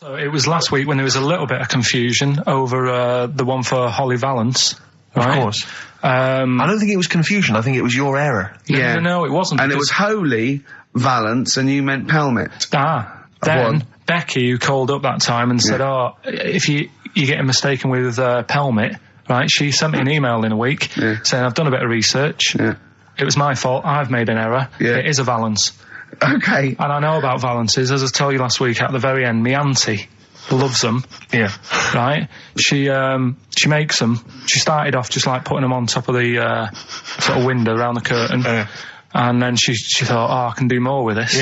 So it was last week when there was a little bit of confusion over the one for Holly Valance. Right? Of course. I don't think it was confusion. I think it was your error. No, it wasn't. And it was Holy Valance, and you meant Pelmet. Then Becky, who called up that time and said, "Oh, if you're getting mistaken with Pelmet, right?" She sent me an email in a week saying, "I've done a bit of research. It was my fault. I've made an error. It is a Valance." Okay. And I know about Valances, as I told you last week. At the very end, my auntie loves them. Yeah. Right? She makes them. She started off just like putting them on top of the sort of window around the curtain. And then she thought, oh, I can do more with this.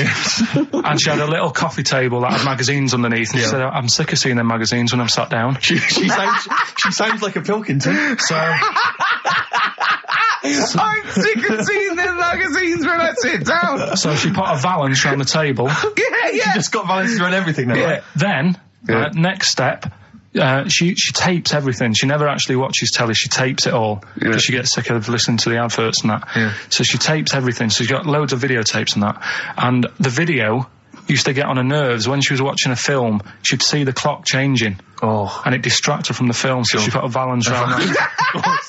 And she had a little coffee table that had magazines underneath. And she said, I'm sick of seeing them magazines when I'm sat down. She sounds like a Pilkington. So... I'm sick of seeing them magazines when I sit down. So she put a Valance around the table. She just got Valances around everything now. Right? Then, next step, she tapes everything. She never actually watches telly. She tapes it all because she gets sick of listening to the adverts and that. So she tapes everything. So she's got loads of videotapes and that. And the video used to get on her nerves. When she was watching a film, she'd see the clock changing. And it distracted her from the film. So she put a Valance around that.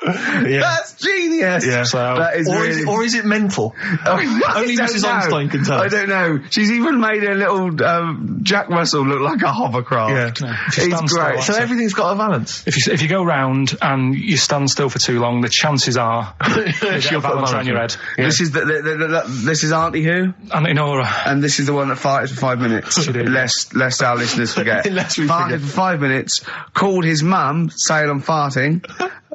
That's genius. So that is or is it mental? Only Mrs. Einstein can tell. I don't know. She's even made a little Jack Russell look like a hovercraft. He's great. So everything's got a Valance. If you go round and you stand still for too long, the chances are she'll Valance around your head. This is this is Auntie who? Auntie Nora. And this is the one that farted for 5 minutes. Lest our listeners forget. Farted for 5 minutes. Called his mum saying I'm farting.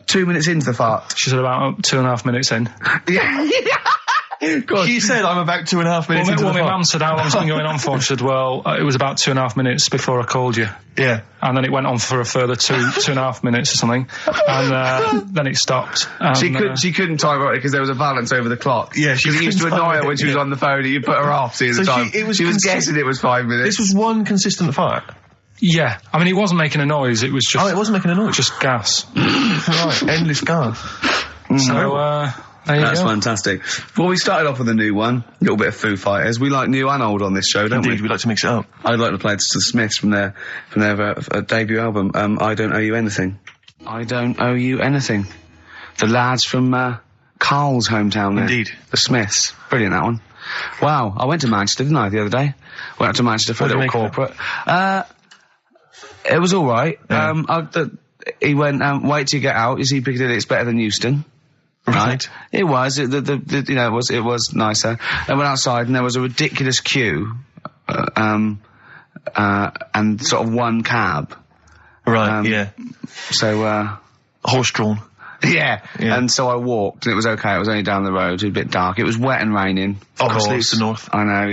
2 minutes into the fart. She said about 2.5 minutes in. She said I'm about 2.5 minutes into the fart. My mum said, how long's it been going on for? She said, well, it was about 2.5 minutes before I called you. And then it went on for a further 2.5 minutes or something. And then it stopped. She couldn't time it because there was a Valance over the clock. She used to annoy her when she was on the phone and you put her off seeing the time. She was guessing it was 5 minutes. This was one consistent fart. Yeah, I mean, it wasn't making a noise, it was just... Oh, it wasn't making a noise? Just gas. Right, endless gas. So, there you That's go. fantastic. Well, we started off with a new one, a little bit of Foo Fighters. We like new and old on this show, don't we? Indeed, we like to mix it up. I'd like to play the Smiths from their debut album, I Don't Owe You Anything. I Don't Owe You Anything. The lads from Karl's hometown there. Indeed. The Smiths. Brilliant, that one. Wow, I went to Manchester, didn't I, the other day? Went up to Manchester for a little corporate. It was all right. He went, wait till you get out. You see Piccadilly, it's better than Euston. Right. It was. It was nicer. I went outside and there was a ridiculous queue, and sort of one cab. Right. So, horse-drawn. Yeah. And so I walked, and it was okay. It was only down the road. It was a bit dark. It was wet and raining. Obviously, it's the north. I know,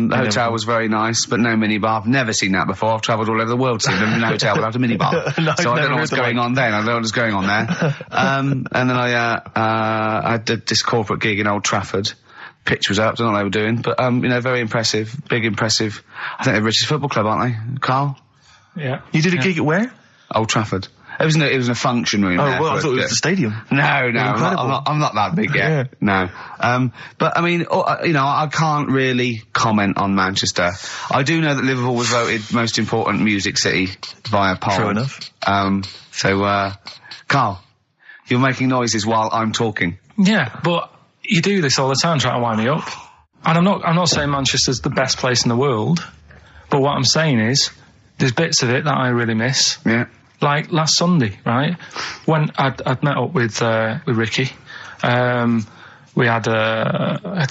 the hotel was very nice, but no minibar. I've never seen that before. I've travelled all over the world seeing a hotel without a minibar. So I don't know what's going on then. I don't know what's going on there. And then I did this corporate gig in Old Trafford. Pitch was up. I don't know what they were doing, but very impressive, big impressive. I think they're the richest football club, aren't they, Karl? Yeah. You did a gig at where? Old Trafford. It was in a function room. Oh, well, I thought it was the stadium. No, I'm not that big yet. No. But I mean, I can't really comment on Manchester. I do know that Liverpool was voted most important music city via poll. True enough. So, Karl, you're making noises while I'm talking. Yeah, but you do this all the time trying to wind me up. And I'm not saying Manchester's the best place in the world, but what I'm saying is, there's bits of it that I really miss. Yeah. Like last Sunday, right? When I'd met up with Ricky, we had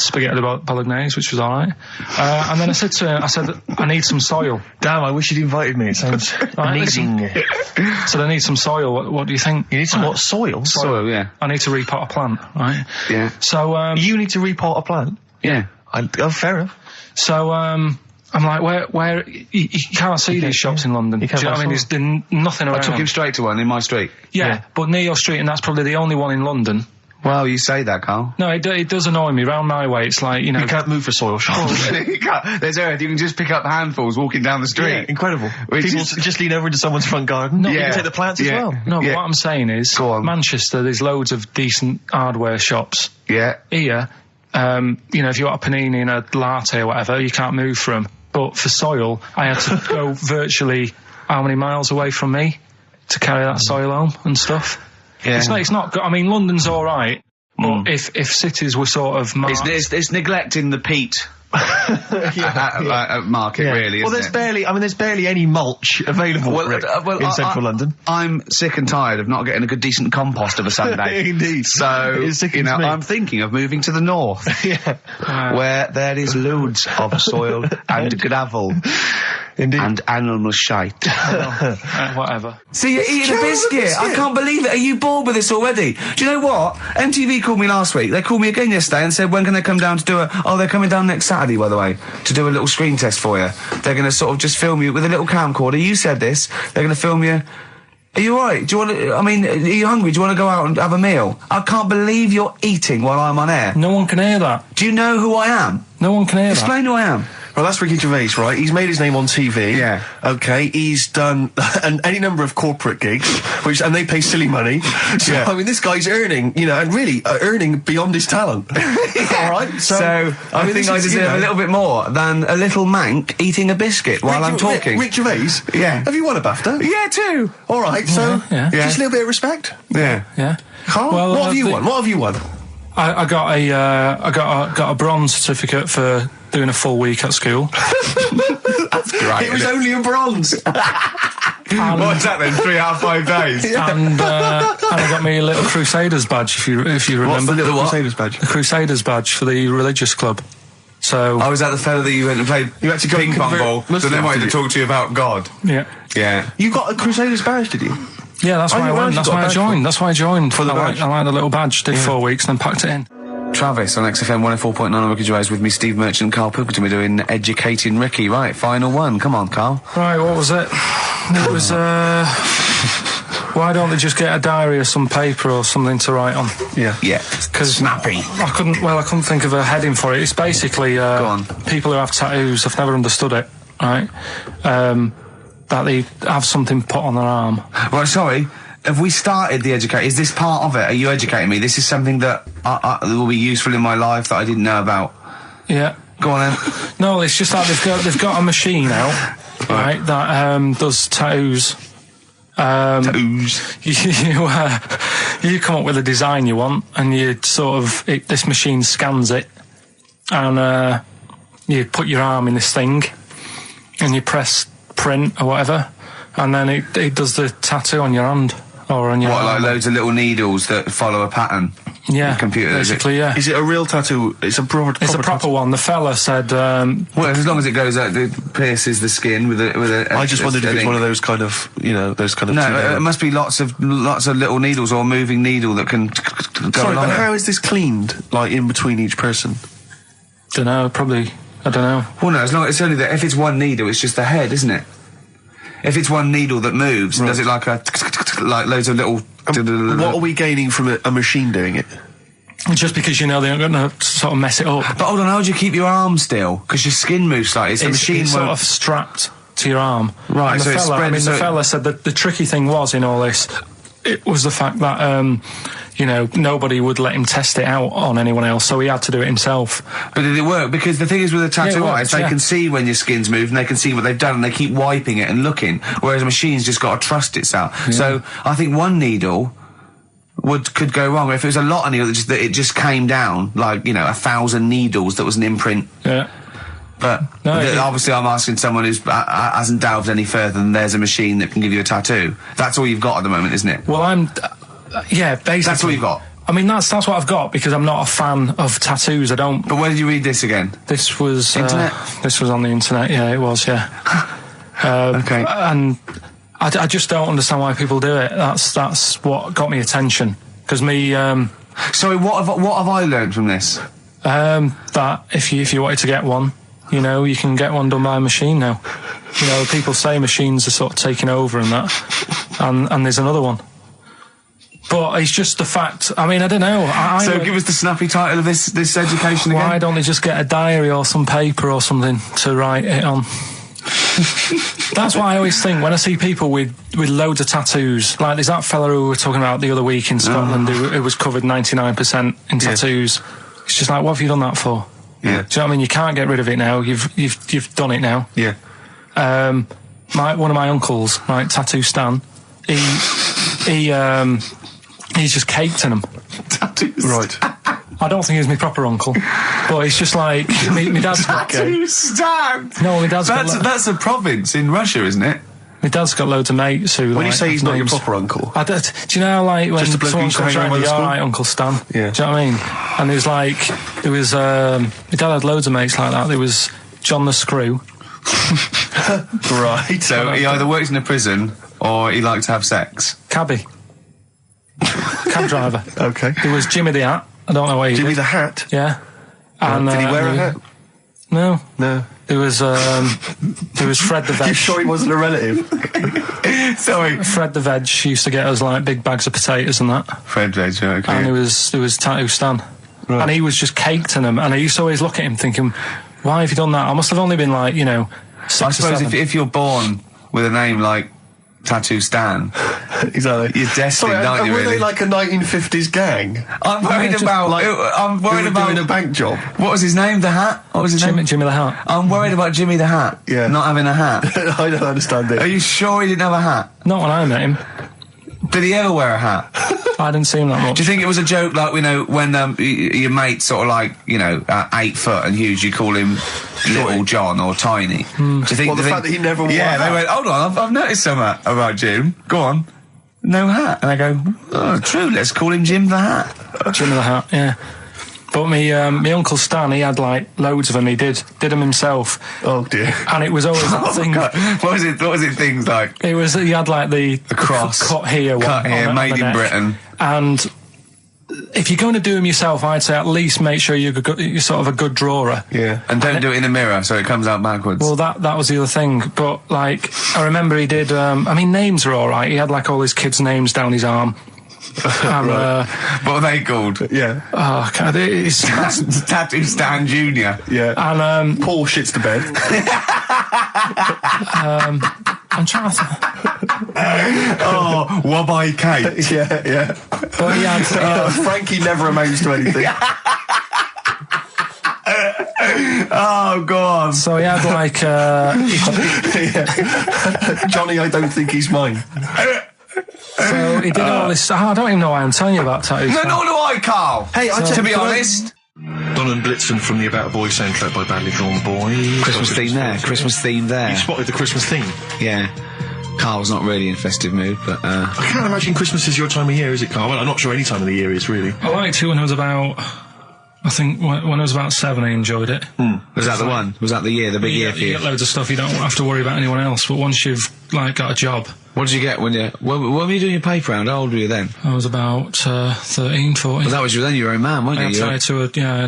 spaghetti bolognese, which was all right. And then I said to him, I need some soil. Damn, I wish you'd invited me. It sounds amazing. So I need some soil. What do you think? You need some what? Soil? Soil, yeah. I need to repot a plant, right? Yeah. So you need to repot a plant? Yeah. Fair enough. So I'm like, where you can't see these shops in London. Do you know what I mean? There's nothing around. I took him straight to one in my street. Yeah, but near your street, and that's probably the only one in London. Well, you say that, Karl. No, it does annoy me. Round my way, it's like, you can't move for soil shops. There's earth. You can just pick up handfuls walking down the street. Yeah, incredible. People just lean over into someone's front garden. No, you can take the plants as well. No, but what I'm saying is, Manchester, there's loads of decent hardware shops. Yeah. Here, if you want a panini and a latte or whatever, you can't move from. But for soil, I had to go virtually how many miles away from me to carry that soil home and stuff. Yeah. It's not good. I mean, London's all right, but if cities were sort of marked... It's neglecting the peat market, really. Well, there's barely any mulch available in central London. I'm sick and tired of not getting a good decent compost of a Sunday. Indeed. So I'm thinking of moving to the north, where there is loads of soil and gravel. Indeed. And animal shite. Whatever. See, you're eating a biscuit. I can't believe it. Are you bored with this already? Do you know what? MTV called me last week. They called me again yesterday and said, when can they come down to do they're coming down next Saturday, by the way, to do a little screen test for you. They're going to sort of just film you with a little camcorder. You said this. They're going to film you. Are you alright? Do you want to, are you hungry? Do you want to go out and have a meal? I can't believe you're eating while I'm on air. No one can hear that. Do you know who I am? No one can hear that. Explain who I am. Well, that's Ricky Gervais, right? He's made his name on TV. Yeah. Okay, he's done any number of corporate gigs, and they pay silly money. So, I mean, this guy's earning, and really earning beyond his talent. All right? So I think I deserve a little bit more than a little mank eating a biscuit while I'm talking. Rick Gervais? Yeah. Have you won a BAFTA? Yeah, too. All right, so yeah. Just a little bit of respect. Yeah. Yeah. Karl, well, what have you won? What have you won? I got a bronze certificate for doing a full week at school. That's great. It was only a bronze. What's that then? 3 out of 5 days. And I got me a little Crusaders badge, if you remember. What's the little Crusaders badge? The Crusaders badge for the religious club. So. Oh, was that the fella that you went and played? You had to go ping pong ball. So they wanted to talk to you about God. Yeah. Yeah. You got a Crusaders badge, did you? Yeah, that's why I went. That's why I joined. That's why I joined. For the badge. I like the little badge. Did 4 weeks and then packed it in. Travis on XFM 104.9 on Ricky Gervais with me, Steve Merchant and Karl Pilkington. We're doing Educating Ricky. Right, final one. Come on, Karl. Right, what was it? It was, why don't they just get a diary or some paper or something to write on? Yeah. Yeah. Because snappy. I couldn't think of a heading for it. It's basically, Go on. people who have tattoos, I've never understood it, right? That they have something put on their arm. Right, sorry. Have we started the educate? Is this part of it? Are you educating me? This is something that will be useful in my life that I didn't know about. Yeah. Go on then. No, it's just that they've got a machine out, right, that does tattoos. Tattoos. You come up with a design you want, and you sort of this machine scans it, and you put your arm in this thing, and you press print or whatever, and then it does the tattoo on your hand. Or on your like loads of little needles that follow a pattern? Yeah, the computer, basically, yeah. Is it a real tattoo? It's a proper tattoo one. The fella said... well, as long as it goes out, it pierces the skin with a I just wondered if it's one of those kind of, those kind of... No, it must be lots of little needles or a moving needle that can go Sorry, along. but how is this cleaned, like, in between each person? Dunno, probably... I don't know. Well, no, it's only that if it's one needle, it's just the head, isn't it? If it's one needle that moves, does it like loads of little... What are we gaining from a machine doing it? Just because they aren't going to sort of mess it up. But hold on, how do you keep your arm still? Because your skin moves slightly. The machine sort of strapped to your arm. Right, and so it's spread... the fella said that the tricky thing was in all this, it was the fact that, nobody would let him test it out on anyone else, so he had to do it himself. But did it work? Because the thing is with a tattoo artist, they can see when your skin's moved and they can see what they've done and they keep wiping it and looking, whereas a machine's just got to trust itself. Yeah. So I think one needle could go wrong. If it was a lot of needles, that it just came down, like, 1,000 needles that was an imprint. Yeah. But obviously I'm asking someone who hasn't delved any further than there's a machine that can give you a tattoo. That's all you've got at the moment, isn't it? Well, yeah, basically. That's all you've got? I mean, that's what I've got, because I'm not a fan of tattoos. I don't... But where did you read this again? This was... Internet? This was on the internet, yeah, it was, yeah. Okay. And I just don't understand why people do it. That's what got me attention. Because me... Sorry, what have I learned from this? That if you wanted to get one, you can get one done by a machine now. People say machines are sort of taking over and that. And there's another one. But it's just the fact. I mean, I don't know. So give us the snappy title of this education again. Why don't they just get a diary or some paper or something to write it on? That's what I always think when I see people with loads of tattoos. Like there's that fella who we were talking about the other week in Scotland who was covered 99% in tattoos. It's just like, what have you done that for? Yeah. Do you know what I mean? You can't get rid of it now. You've done it now. Yeah. One of my uncles, right, Tattoo Stan, he's just caked in them. Tattoos. Right. I don't think he's my proper uncle, but it's just like my dad's got. Tattoo Stan. No, my dad's That's a province in Russia, isn't it? My dad's got loads of mates who. When like, you say he's not your names. proper uncle, Do you know how, like, when Just a bloke who someone used to comes hang around around, with you're the alright, Uncle Stan? Yeah. Do you know what I mean? And there was my dad had loads of mates like that. There was John the Screw. right? So he either works in a prison or he likes to have sex. Cabbie. Cab driver. Okay. There was Jimmy the Hat. I don't know what he Jimmy did. the Hat. Yeah. And, Did he wear a hat? No. No. There was Fred the Veg. You sure he wasn't a relative? Sorry. Fred the Veg used to get us like big bags of potatoes and that. Fred Veg, okay. And there was Tattoo Stan. Right. And he was just caked in them. And I used to always look at him thinking, why have you done that? I must have only been like, 6 I or suppose 7. if you're born with a name like Tattoo Stan, Exactly. you're destined, aren't you, were really? they like a 1950s gang? I'm worried about... I'm worried Who were about... doing a bank job? What was his name? The Hat? What was his name? Jimmy the Hat. I'm worried about Jimmy the Hat. Yeah. Not having a hat. I don't understand it. Are you sure he didn't have a hat? Not when I met him. Did he ever wear a hat? I didn't see him that much. Do you think it was a joke, like, when your mate's sort of like, 8 foot and huge, you call him Little John or Tiny? Do you think... Well, the fact that he never wore a Yeah, they hat. went, hold on, I've noticed something about Jim. Go on. No hat. And I go, oh, true, let's call him Jim the Hat. Jimmy the Hat, yeah. But my Uncle Stan, he had like loads of them. He did them himself. Oh dear. And it was always that thing. God. What was it things like? He had like the cross. cut here, Cut one here, on made the in neck. Britain. And if you're going to do them yourself, I'd say at least make sure you're sort of a good drawer. Yeah. And don't do it in a mirror so it comes out backwards. Well, that was the other thing. But like, I remember he did. Names are all right. He had like all his kids' names down his arm. And, what are they called? Yeah. oh, God, it's Tattoo Stan Jr. Yeah. and Paul shits the bed. I'm trying to. Oh, Wabbai Kate. yeah. But he had. Frankie never amounts to anything. Oh, go on. So he had like. Johnny, I don't think he's mine. So he did all this. I don't even know why I'm telling you about tattoos. No, nor do I, Carl. Hey, to be honest. Don and Blitzen from the About a Boy soundtrack by Badly Drawn Boy. Christmas theme there. Christmas theme there. You spotted the Christmas theme. Yeah. Carl's not really in festive mood, but I can't imagine Christmas is your time of year, is it, Carl? Well, I'm not sure any time of the year is, really. I liked it when I was about. I think when I was about 7, I enjoyed it. was that the one? Was that the year, the big year for You you? get loads of stuff. You don't have to worry about anyone else. But once you've like got a job. What did you get when were you doing your paper round? How old were you then? I was about 13, 14. Well, that was then you were a man, weren't I you? had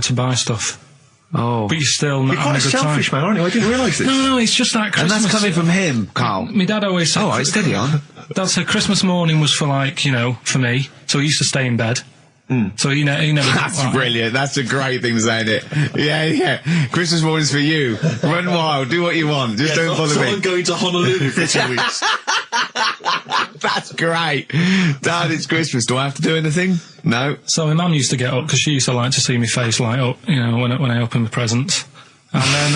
to buy stuff. Oh. But you're still not You're quite a having a good selfish time. man, aren't you? I didn't realise this. No, it's just that And Christmas. that's coming from him, Carl. My dad always said. All right, steady on. Dad said Christmas morning was for like, for me. So he used to stay in bed. So he never. That's brilliant. That's a great thing, saying it. Yeah. Christmas morning's for you. Run wild. Do what you want. Just don't bother me. I'm going to Honolulu for 2 weeks. That's great. Dad, it's Christmas. Do I have to do anything? No. So my mum used to get up because she used to like to see my face light up, when I opened the presents. And then,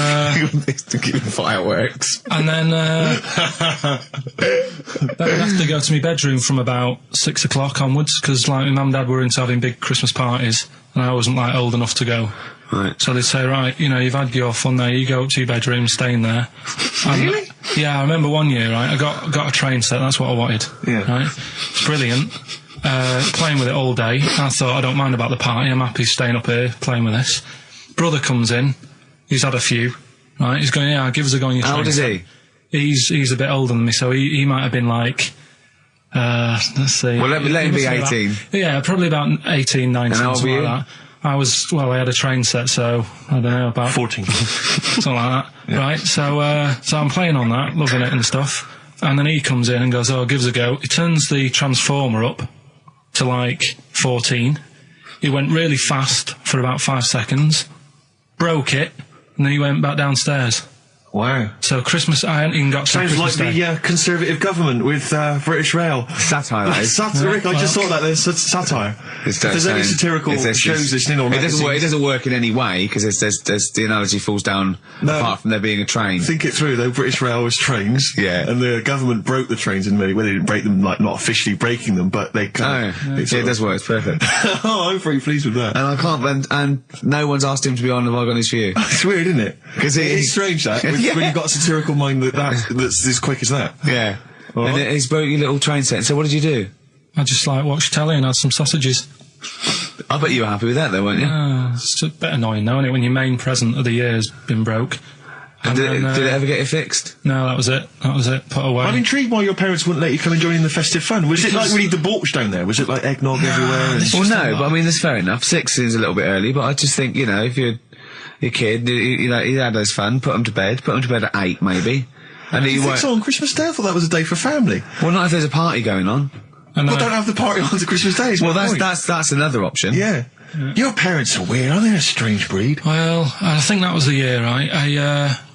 to give fireworks. and then I'd have to go to my bedroom from about 6 o'clock onwards because like my mum and dad were into having big Christmas parties and I wasn't like old enough to go. Right. So they'd say, right, you've had your fun there, you go up to your bedroom, stay in there. Really? Yeah, I remember one year, right, I got a train set, that's what I wanted. Yeah. Right? It's brilliant. Playing with it all day. I thought, I don't mind about the party, I'm happy staying up here playing with this. Brother comes in, he's had a few, right, he's going, yeah, give us a go on your train. How old is set. he? He's a bit older than me, so he might have been like, let's see. Well, let him be must 18. Yeah, probably about 18, 19, And how old something were like that. I had a train set, so, I don't know, about 14. something like that. Yeah. Right, so I'm playing on that, loving it and stuff. And then he comes in and goes, oh, give us a go. He turns the transformer up to like 14. He went really fast for about 5 seconds, broke it, and then he went back downstairs. Wow. So Christmas, I hadn't even got to Sounds Christmas like Day. the Conservative government with British Rail. Satire, that is. Rick, I just thought that there's satire. If there's any satirical shows listening or magazines... It doesn't work in any way, because there's the analogy falls down apart from there being a train. Think it through, though. British Rail was trains. Yeah. And the government broke the trains in many... Well, they didn't break them, like, not officially breaking them, but they kind of... It does work. It's perfect. Oh, I'm very pleased with that. And I can't... And no one's asked him to be on Have I Got News For You. It's weird, isn't it? Because it's strange, that, when you've got a satirical mind that's as quick as that. Yeah. And he's broke your little train set. So what did you do? I just, like, watched telly and had some sausages. I bet you were happy with that, though, weren't you? It's a bit annoying, though, isn't it, when your main present of the year has been broke. And did it ever get you fixed? No, that was it. Put away. I'm intrigued why your parents wouldn't let you come and join in the festive fun. Was it like really debauched down there? Was it like eggnog everywhere? Well, no, but I mean, that's fair enough. 6 is a little bit early, but I just think, you know, if you're your kid, you know, he had his fun, put him to bed at 8, maybe. And you think so on Christmas Day? I thought that was a day for family. Well, not if there's a party going on. Well, don't have the party on to Christmas Day. Well, that's another option. Yeah. Your parents are weird, aren't they? A strange breed. Well, I think that was the year, right?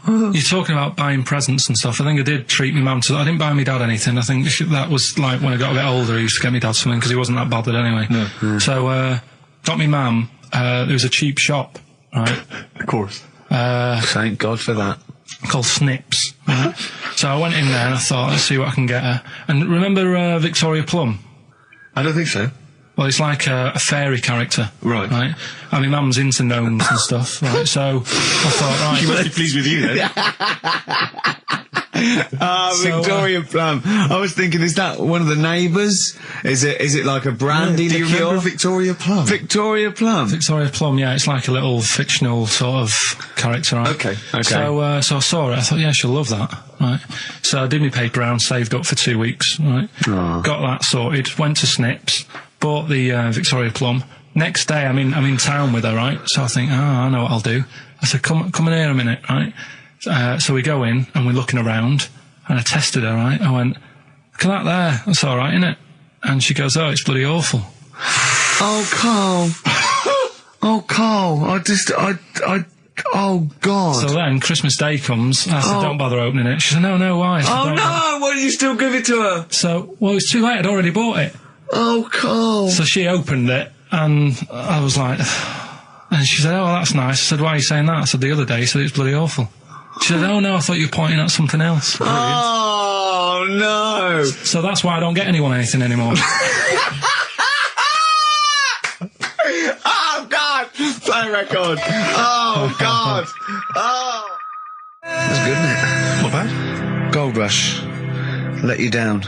You're talking about buying presents and stuff. I think I did treat my mum to that. I didn't buy my dad anything. I think that was like when I got a bit older, I used to get my dad something because he wasn't that bothered anyway. No. So, got me mum, there was a cheap shop, right? Of course. Thank God for that. Called Snips, right? So I went in there and I thought, let's see what I can get her. And remember Victoria Plum? I don't think so. Well, it's like a fairy character. Right. Right? And my mum's into gnomes and stuff, right? So I thought, right... She must be pleased with you, then. Victoria Plum. I was thinking, is that one of the neighbours? Is it like a brandy liqueur? Do you remember Victoria Plum? Victoria Plum. Victoria Plum, yeah, it's like a little fictional sort of character, right? Okay. So I saw it, I thought, yeah, she'll love that, right? So I did my paper round, saved up for 2 weeks, right? Oh. Got that sorted, went to Snips, bought the Victoria Plum. Next day, I'm in town with her, right? So I think, I know what I'll do. I said, come in here a minute, right? So we go in and we're looking around and I tested her, right? I went, look at that there, that's alright, innit? And she goes, oh, it's bloody awful. Oh, Karl. Oh, Karl, oh, God. So then Christmas Day comes, I said, don't bother opening it. She said, no, why? I said, oh, no, why did you still give it to her? So, well, it's too late, I'd already bought it. Oh, Karl. So she opened it and I was like, and she said, oh, that's nice. I said, why are you saying that? I said, the other day, you said it was bloody awful. She said, oh no, I thought you were pointing at something else. Oh, no. So that's why I don't get anyone anything anymore. Oh, God. Play record. Oh, God. Oh. That's good, isn't it? Not bad. Gold Rush. Let you down.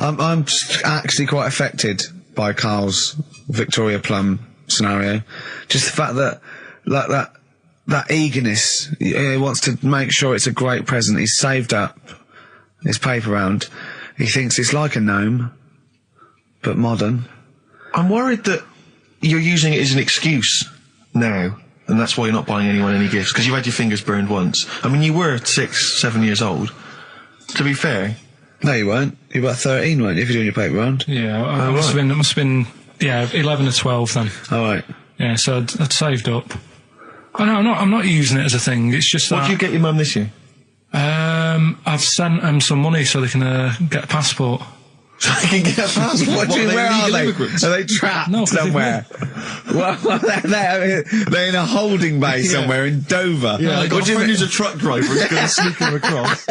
I'm actually quite affected by Karl's Victoria Plum scenario. Just the fact that, like, that eagerness, he wants to make sure it's a great present. He's saved up his paper round. He thinks it's like a gnome, but modern. I'm worried that you're using it as an excuse now, and that's why you're not buying anyone any gifts, because you've had your fingers burned once. I mean, you were 6, 7 years old. To be fair. No, you weren't. You were about 13, weren't you, if you're doing your paper round? Yeah, it must have been, 11 or 12 then. All right. Yeah, so I'd saved up. Oh, no, I'm not using it as a thing. It's just that... What did you get your mum this year? I've sent them some money so they can get a passport. So they can get a passport? Where are they? Are they trapped somewhere? Well, they're in a holding bay somewhere in Dover. Yeah, I got a friend who's a truck driver who's going to sneak them across.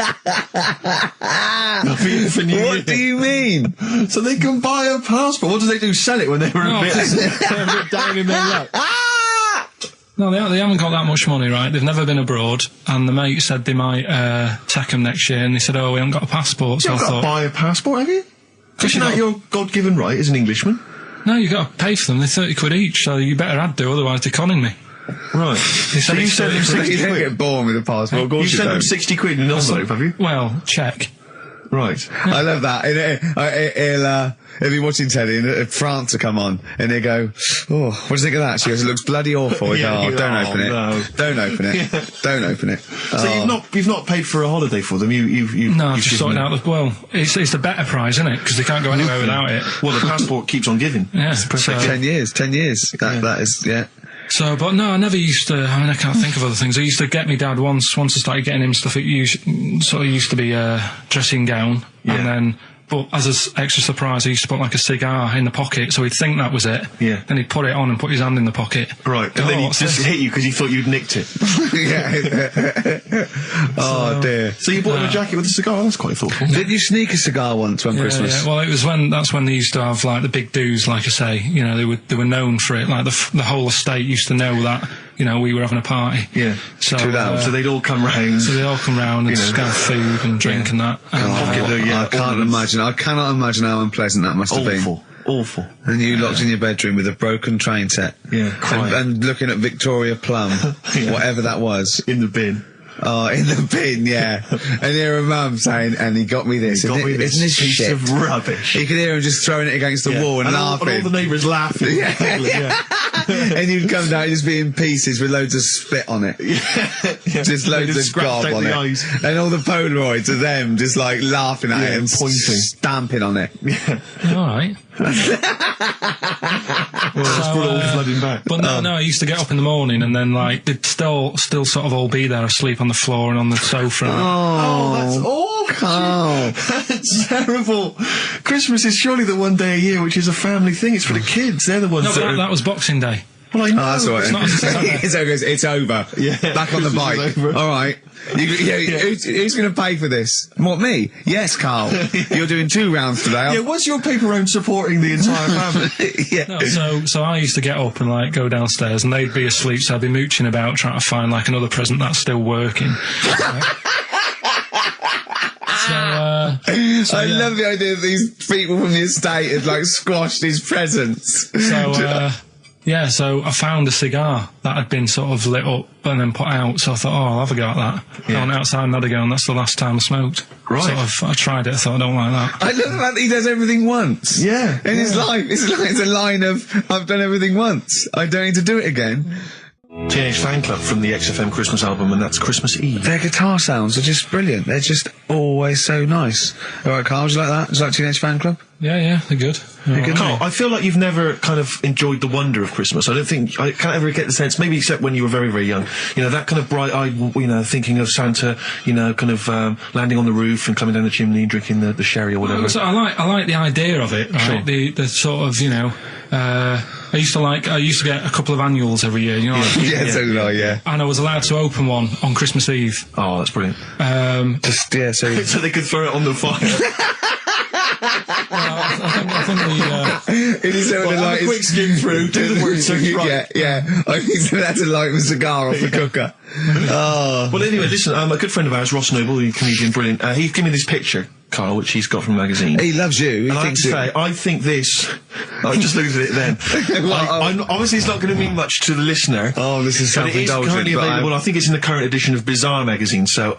What do you mean? So they can buy a passport. What do they do? Sell it when they're a bit down in their luck? No, they haven't got that much money, right? They've never been abroad, and the mate said they might take them next year, and they said, oh, we haven't got a passport, so You've got to buy a passport, have you? Isn't that your God-given right as an Englishman? No, you've got to pay for them. They're 30 quid each, so you better do, otherwise they're conning me. Right. So you sent them 60 quid? You don't get born with a passport, You sent them 60 quid in an envelope, have you? Well, check. Right. I love that. He'll be watching telly and France will come on and he'll go, oh, what do you think of that? She goes, it looks bloody awful. Yeah, don't open it. No. Don't open it. Yeah. Don't open it. So you've not paid for a holiday for them? No, I've just sorted out well, it's the better prize, isn't it? Because they can't go anywhere without it. Well, the passport keeps on giving. Yeah. So 10 years. That is, yeah. So, but no, I never used to. I mean, I can't think of other things. I used to get me dad once I started getting him stuff. It used to be a dressing gown, and then. But as an extra surprise, he used to put like a cigar in the pocket, so he'd think that was it. Yeah. Then he'd put it on and put his hand in the pocket. Right. And then he'd just hit you because he thought you'd nicked it. Oh dear. So you bought him a jacket with a cigar? That's quite thoughtful. Did you sneak a cigar once one Christmas? Yeah. Well, that's when they used to have like the big do's, like I say. You know, they were known for it. Like the whole estate used to know that. You know, we were having a party. Yeah. So they'd all come round. So they'd all come round and just have food and drink and that. I can't imagine. I cannot imagine how unpleasant that must have been. Awful. And you locked in your bedroom with a broken train set. Yeah. And looking at Victoria Plum, whatever that was. In the bin. Oh, in the bin, yeah. And hear a mum saying, and he got me this. Isn't this piece shit? of rubbish. You could hear him just throwing it against the wall and laughing. And all the neighbours laughing. And you'd come down and just be in pieces with loads of spit on it. Just loads of gob on it. Eyes. And all the Polaroids of them just like laughing at it and pointing. Stamping on it. Alright. That's brought all flooding back. But no, I used to get up in the morning and then like they'd still sort of all be there asleep on the floor and on the sofa. Oh, that's awful. Oh. That's terrible. Christmas is surely the one day a year which is a family thing. It's for the kids. They're the ones that was Boxing Day. Well, I know. Oh, that's all right. It's over. Yeah. Back on the bike. All right. Who's going to pay for this? What, me? Yes, Carl. You're doing 2 rounds today. Yeah, was your paper round supporting the entire family? Yeah. No, so I used to get up and like go downstairs and they'd be asleep, so I'd be mooching about trying to find like another present that's still working. I love the idea that these people from the estate had like squashed his presents. So I found a cigar that had been sort of lit up and then put out, so I thought, I'll have a go at that. I went outside and had a go, and that's the last time I smoked. Right. I tried it, I thought, I don't like that. I love the fact that he does everything once. Yeah. In his life. It's a line of, I've done everything once. I don't need to do it again. Teenage Fan Club from the XFM Christmas album, and that's Christmas Eve. Their guitar sounds are just brilliant. They're just always so nice. All right, Carl, do you like that? Do you like Teenage Fan Club? Yeah, they're good. Carl, I feel like you've never kind of enjoyed the wonder of Christmas. I can't ever get the sense, maybe except when you were very, very young, you know, that kind of bright-eyed, you know, thinking of Santa, you know, kind of landing on the roof and climbing down the chimney and drinking the sherry or whatever. So I like the idea of it, right? Sure. The sort of, you know, I used to get a couple of annuals every year, you know. So do I, yeah. And I was allowed to open one on Christmas Eve. Oh, that's brilliant. So they could throw it on the fire. I think it is have a quick skim through, do the word search right. Yeah. I think that's a light of a cigar off the cooker. Oh. Well, anyway, listen, a good friend of ours, Ross Noble, the comedian, brilliant, he gave me this picture, Carl, which he's got from a magazine. He loves you. And I have to say, I think this... I just looked at it then. Obviously, it's not going to mean much to the listener. Oh, this is self-indulgent. But it is currently available. I think it's in the current edition of Bizarre magazine, so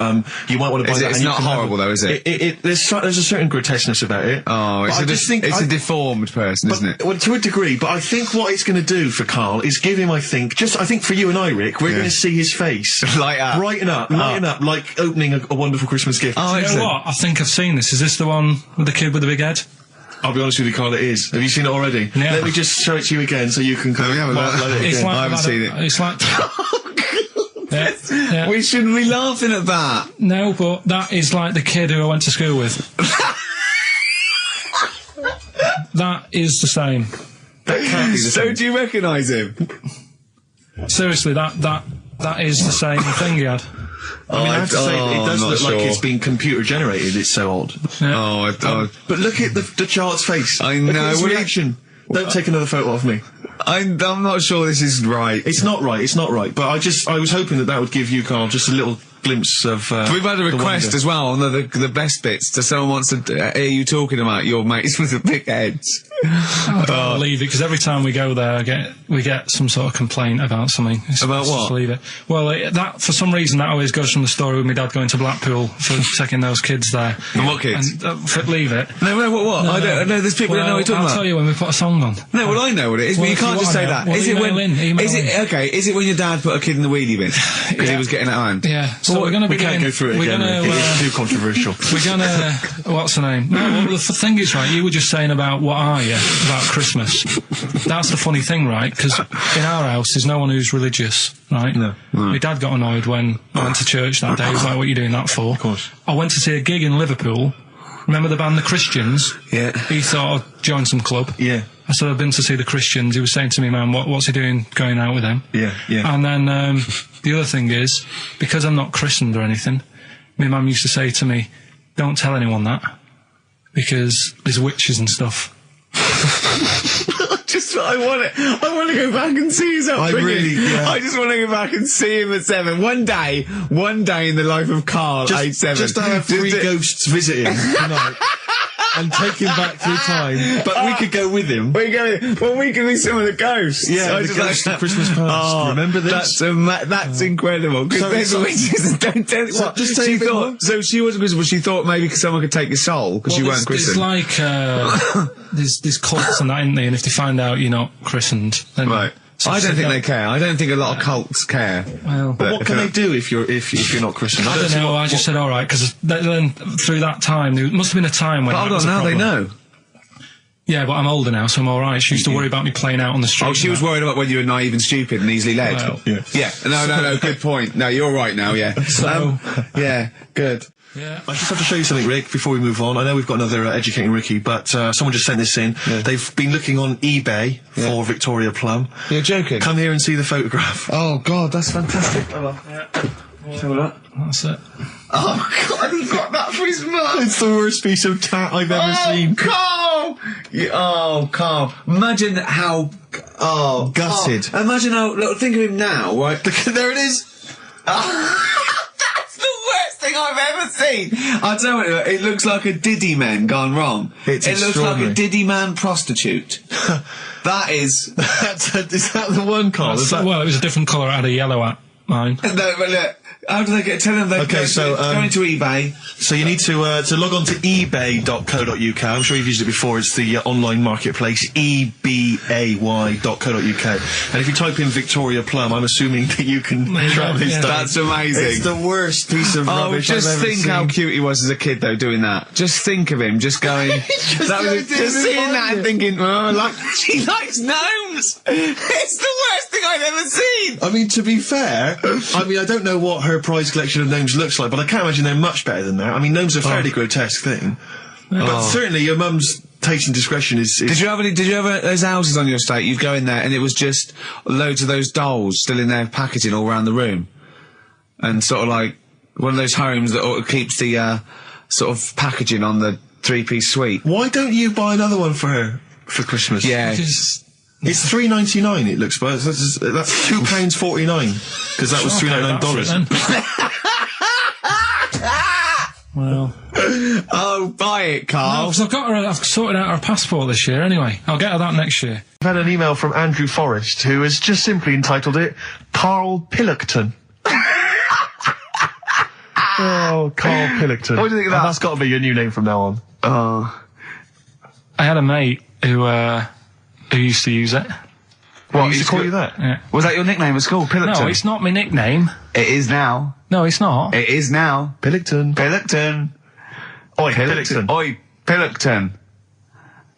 you might want to buy that. It's not horrible, though, is it? There's a certain grotesqueness about it. Oh, it's a deformed person, isn't it? Well, to a degree, but I think what it's going to do for Carl is give him, I think for you and I, Rick, we're going to see his face. Light up. Brighten up, like opening a wonderful Christmas gift. Oh, you know what? I think I've seen this. Is this the one with the kid with the big head? I'll be honest with you, Carl, it is. Have you seen it already? Yeah. Let me just show it to you again so you can kind of I haven't seen it. It's like... yeah. We shouldn't be laughing at that. No, but that is like the kid who I went to school with. That is the same. That can't be the same. So do you recognise him? Seriously, that is the same thing he had. I mean, I have to say, it does look like it's been computer generated. It's so odd. Yeah. But look at the child's face. I know. Look at his reaction. Don't take another photo of me. I'm not sure this is right. It's not right. But I was hoping that would give you, Carl, just a little glimpse of. We've had a request as well on the best bits. Someone wants to hear you talking about your mates with the big heads. I can't believe it, because every time we go there, we get some sort of complaint about something. About what? Just leave it. Well, that for some reason that always goes from the story with my dad going to Blackpool for taking those kids there. And what kids? And, leave it. No, what? No, I don't know. There's people that know what you're talking about. I'll tell you when we put a song on. No, well, I know what it is, but you can't just say that. Well, Is it when your dad put a kid in the wheelie bin because he was getting out of hand? Yeah. Well, So we're going to we can't go through it again. It's too controversial. We're going to... What's the name? No, well, the thing is, right, you were just saying about what are you, about Christmas. That's the funny thing, right? Because in our house, there's no one who's religious, right? No. My dad got annoyed when I went to church that day. He was like, what are you doing that for? Of course. I went to see a gig in Liverpool. Remember the band The Christians? Yeah. He thought I'd join some club. Yeah. I said I've been to see The Christians. He was saying to me, man, what's he doing going out with them? Yeah, yeah. And then the other thing is, because I'm not christened or anything, my mum used to say to me, don't tell anyone that, because there's witches and stuff. I want to go back and see his upbringing. I just want to go back and see him at 7. One day in the life of Karl, age 7. Just to have 3 ghosts visiting tonight. And take him back through time. But we could go with him. We can be some of the ghosts. Yeah, the ghosts of Christmas past. Remember this? That's incredible. Because there's witches. Don't tell what. Just she thought. So she wasn't christened, but she thought maybe someone could take your soul because you weren't christened. It's like there's cults and that, isn't there? And if they find out you're not christened, then right. So I don't think they care. I don't think a lot of cults care. Well, but what can they do if you're not christened? I don't know. I just said all right because then through that time there must have been a time when. But hold on, now they know. Yeah, but I'm older now, so I'm all right. She used to worry about me playing out on the street. Oh, she was worried about whether you were naive and stupid and easily led. Well, yeah. No. Good point. No, you're right now. Yeah. So yeah, good. Yeah. I just have to show you something, Rick, before we move on. I know we've got another Educating Ricky, but someone just sent this in. Yeah. They've been looking on eBay for Victoria Plum. You're joking? Come here and see the photograph. Oh, God, that's fantastic. Have a look. That's it. Oh, God, he got that for his mum. It's the worst piece of tat I've ever seen. Carl! Carl. Imagine how... Oh, gutted. Carl. Imagine how... Look, think of him now, right? There it is. I've ever seen. I tell you, it looks like a Diddy man gone wrong. It looks like a Diddy man prostitute. That is. Is that the one, Carl? Well, it was a different colour. I had a yellow at mine. No, but look. How do they get? Tell them they go into eBay. So you need to log on to ebay.co.uk. I'm sure you've used it before. It's the online marketplace, ebay.co.uk. And if you type in Victoria Plum, I'm assuming that you can track this down. That's amazing. It's the worst piece of rubbish I've ever seen. Just think how cute he was as a kid, though, doing that. Just think of him, just going... just seeing that and thinking, she likes gnomes! It's the worst thing I've ever seen! I mean, to be fair, I don't know what her prize collection of gnomes looks like, but I can't imagine they're much better than that. I mean, gnomes are a fairly grotesque thing. But certainly your mum's taste and discretion is... Did you have those houses on your estate? You'd go in there and it was just loads of those dolls still in their packaging all around the room. And sort of like one of those homes that keeps the sort of packaging on the 3-piece suite. Why don't you buy another one for her for Christmas? Yeah. It's $3.99. It looks, but that's $2.49 because that was $3.99. Well. Oh, buy it, Carl. No, because I've sorted out her passport this year anyway. I'll get her that next year. I've had an email from Andrew Forrest who has just simply entitled it Karl Pilkington. Oh, Karl Pilkington. What do you think of that? That's got to be your new name from now on. I had a mate who used to use it. What, he used to call you that? Yeah. Was that your nickname at school, Pilkington? No, it's not my nickname. It is now. No, it's not. It is now. Pilkington. Oi, Pilkington. Oi, Pilkington.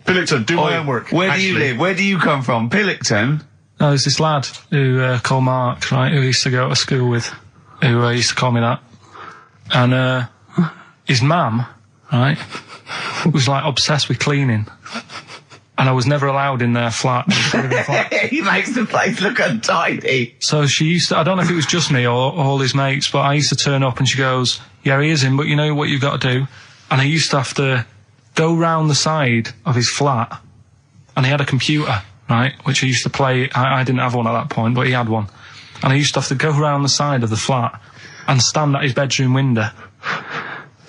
Pilkington, do my homework. Where do you live? Where do you come from? Pilkington? No, there's this lad who called Mark, right, who used to go to school with, who used to call me that. And his mum, right, was like obsessed with cleaning. And I was never allowed in their flat. He makes the place look untidy. So she used to, I don't know if it was just me or all his mates, but I used to turn up and she goes, yeah, he is in, but you know what you've got to do? And I used to have to go round the side of his flat, and he had a computer, right, which I used to play. I didn't have one at that point, but he had one. And I used to have to go round the side of the flat and stand at his bedroom window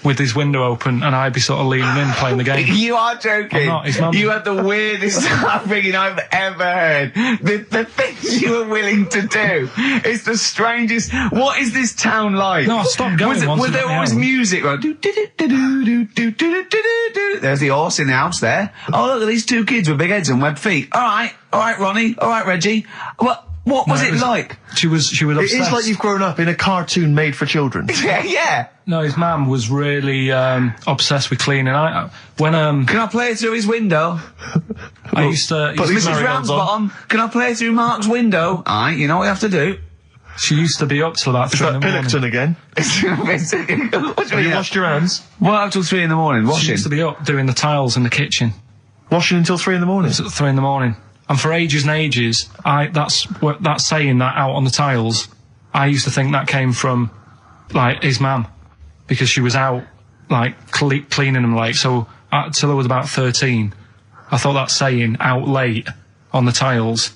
with his window open, and I'd be sort of leaning in playing the game. You are joking. I'm not. His mum... You had the weirdest upbringing I've ever heard. The things you were willing to do. It's the strangest. What is this town like? No, I stopped going. Was there always music? Right? There's the horse in the house there. Oh, look at these two kids with big heads and webbed feet. All right, Ronnie. All right, Reggie. What was it like? She was obsessed. It is like you've grown up in a cartoon made for children. Yeah. No, his mum was really obsessed with cleaning. When Can I play through his window? I used to... Mrs. Ramsbottom, can I play through Mark's window? Aye, you know what you have to do. She used to be up till about 3 in the morning. Pilkington again. Have you washed your hands? What, up till 3 in the morning? She Washing? used to be up doing the tiles in the kitchen. Washing until 3 in the morning? It's at 3 in the morning. And for ages and ages, that's saying that out on the tiles, I used to think that came from, like, his mum. Because she was out, like, cleaning them late. So, till I was about 13, I thought that saying out late on the tiles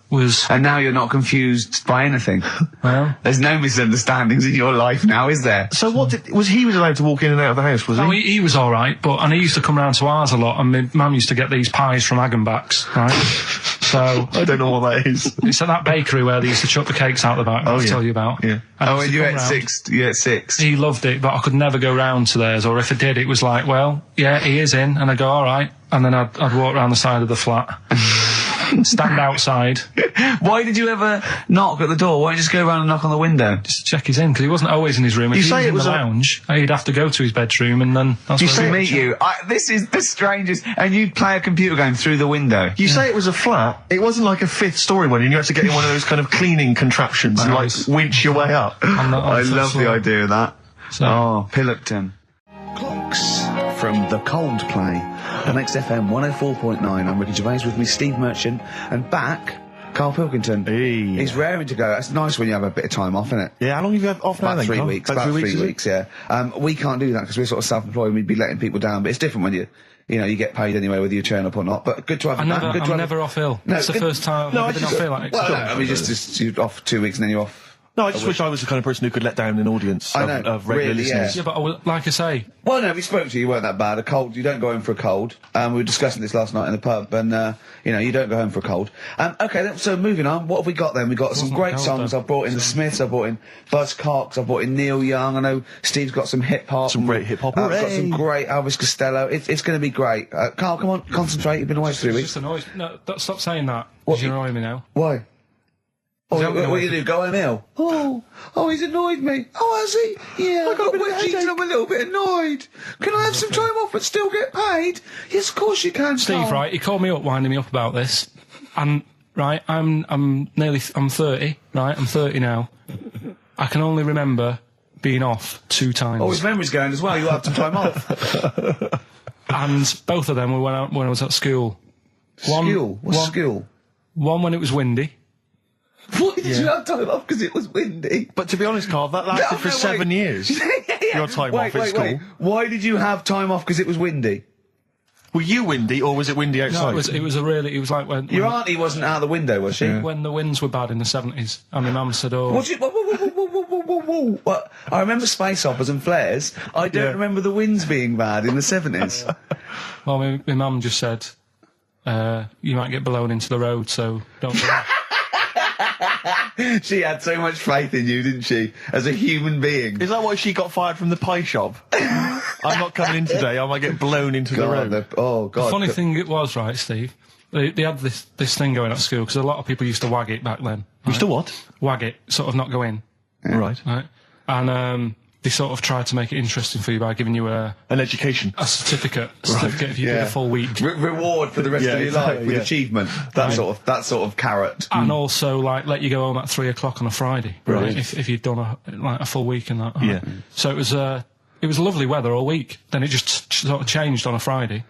was... And now you're not confused by anything. Well... There's no misunderstandings in your life now, is there? So he was allowed to walk in and out of the house, was he? Oh, he was alright, and he used to come round to ours a lot, and my mum used to get these pies from Hagenbach's, right? So... I don't know what that is. It's at that bakery where they used to chuck the cakes out the back, I'll tell you about. Yeah. And you at 6, He loved it, but I could never go round to theirs, or if I did, it was like, well, yeah, he is in, and I'd go, alright, and then I'd walk round the side of the flat. Stand outside. Why did you ever knock at the door? Why don't you just go around and knock on the window? Just to check he's in, because he wasn't always in his room. If he was in the lounge, he'd have to go to his bedroom, and then that's to meet you. This is the strangest. And you'd play a computer game through the window. You say it was a flat. It wasn't like a 5th story one, and you had to get in one of those kind of cleaning contraptions and like winch your way up. I love the idea of that. So. Pilkington. Clocks from the Coldplay on XFM 104.9. I'm Ricky Gervais, with me Steve Merchant, and back Karl Pilkington. Hey. He's raring to go. It's nice when you have a bit of time off, isn't it? Yeah, how long have you had off now? About 3 weeks. About 3 weeks, yeah. We can't do that because we're sort of self-employed and we'd be letting people down, but it's different when you get paid anyway whether you turn up or not. But good to have you back. I'm never off ill. No, it's the first time I've been off ill. Like, I mean, just you're off 2 weeks and then you're off. No, I just wish I was the kind of person who could let down an audience of regular listeners. Yeah, but like I say... Well, no, we spoke to you, you weren't that bad. A cold, you don't go home for a cold. We were discussing this last night in the pub, and, you don't go home for a cold. Okay, so moving on, what have we got then? We've got some great songs. I've brought in the Smiths, I've brought in Buzz Cox, I've brought in Neil Young. I know Steve's got some hip-hop. Some great hip-hop. I've got some great Elvis Costello. It's going to be great. Carl, come on, concentrate. You've been away for 3 weeks. Just annoyed. No, stop saying that. Because you're annoying me now. Why? What you do? Go home ill? Oh, he's annoyed me. Oh, has he? Yeah, I got a bit I'm a little bit annoyed. Can I have some time off but still get paid? Yes, of course you can, Steve, Carl. right, he called me up, winding me up about this, and, right, I'm 30, right, I'm 30 now. I can only remember being off 2 times. Oh, his memory's going as well. You'll have some time off. And both of them were when I was at school. What's school? One when it was windy. Why did you have time off? Because it was windy. But to be honest, Carl, that lasted for 7 years. Your time off at school. Why did you have time off? Because it was windy. Were you windy, or was it windy outside? No, it was like when... Your auntie wasn't out the window, was she? When the winds were bad in the 70s, and my mum said, oh... What? I remember space operas and flares. I don't remember the winds being bad in the 70s. Well, my mum just said, you might get blown into the road, so don't do that. She had so much faith in you, didn't she? As a human being. Is that why she got fired from the pie shop? I'm not coming in today, I might get blown into the road. God. The funny thing it was, right, Steve, they had this thing going at school, because a lot of people used to wag it back then. Right? Used to what? Wag it, sort of not go in. Yeah. Right. And they sort of tried to make it interesting for you by giving you an education. A certificate if you did a full week. Reward for the rest of your life with achievement. That sort of carrot. And also, like, let you go home at 3 o'clock on a Friday. Right. If you'd done a full week and that. Yeah. So it was lovely weather all week. Then it just sort of changed on a Friday.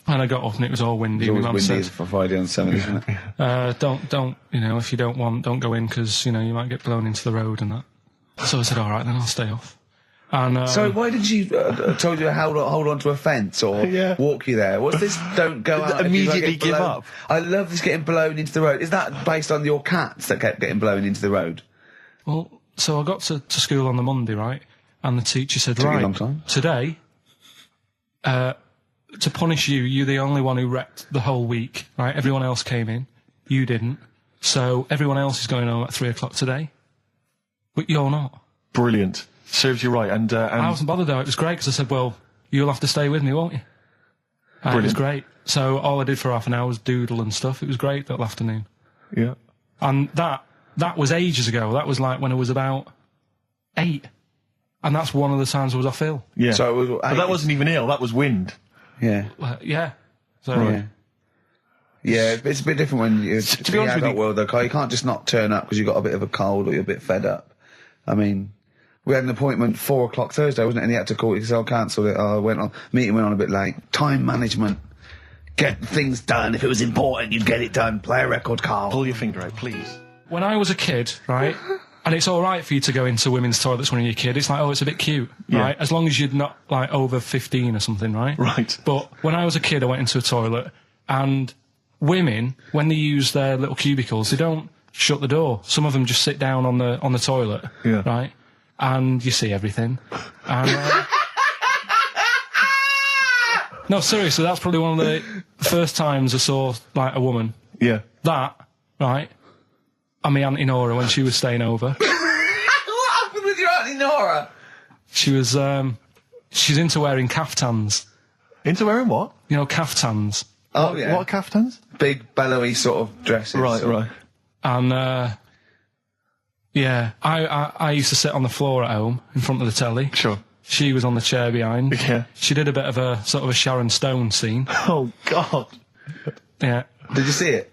And I got up and it was all windy. It was always windy for Friday on Sunday, isn't it? Don't, if you don't go in, because, you might get blown into the road and that. So I said, all right, then I'll stay off. And, so why did she told you to hold on to a fence or walk you there? What's this? Don't go out. Immediately give up. I love this getting blown into the road. Is that based on your cats that kept getting blown into the road? Well, so I got to school on the Monday, right? And the teacher said, Took you a long time. Today, to punish you, you're the only one who wrecked the whole week, right? Everyone else came in. You didn't. So everyone else is going home at 3 o'clock today. But you're not. Brilliant. Serves you right. And I wasn't bothered though. It was great because I said, well, you'll have to stay with me, won't you? And it was great. So all I did for half an hour was doodle and stuff. It was great that afternoon. Yeah. And that was ages ago. That was like when I was about 8. And that's one of the times I was off ill. Yeah. So it was, but that wasn't even ill, that was wind. Yeah. Yeah. So, Yeah, it's a bit different when you're to be honest with you, world, though, Carl. You can't just not turn up because you've got a bit of a cold or you're a bit fed up. I mean, we had an appointment 4 o'clock Thursday, wasn't it? And he had to call it because I cancelled it. Meeting went on a bit late. Time management. Get things done. If it was important, you'd get it done. Play a record, Carl. Pull your finger out, please. When I was a kid, right, and it's all right for you to go into women's toilets when you're a kid. It's like, oh, it's a bit cute, right? As long as you're not, like, over 15 or something, right? Right. But when I was a kid, I went into a toilet, and women, when they use their little cubicles, they don't shut the door. Some of them just sit down on the toilet, right? And you see everything. And, no, seriously, that's probably one of the first times I saw, like, a woman. Yeah. That, right? And my Auntie Nora when she was staying over. What happened with your Auntie Nora? She was, she's into wearing caftans. Into wearing what? You know, caftans. Oh, yeah. What are caftans? Big, bellowy sort of dresses. Right. And, yeah, I used to sit on the floor at home in front of the telly. Sure. She was on the chair behind. Yeah. She did a bit of a sort of a Sharon Stone scene. Oh, God. Yeah. Did you see it?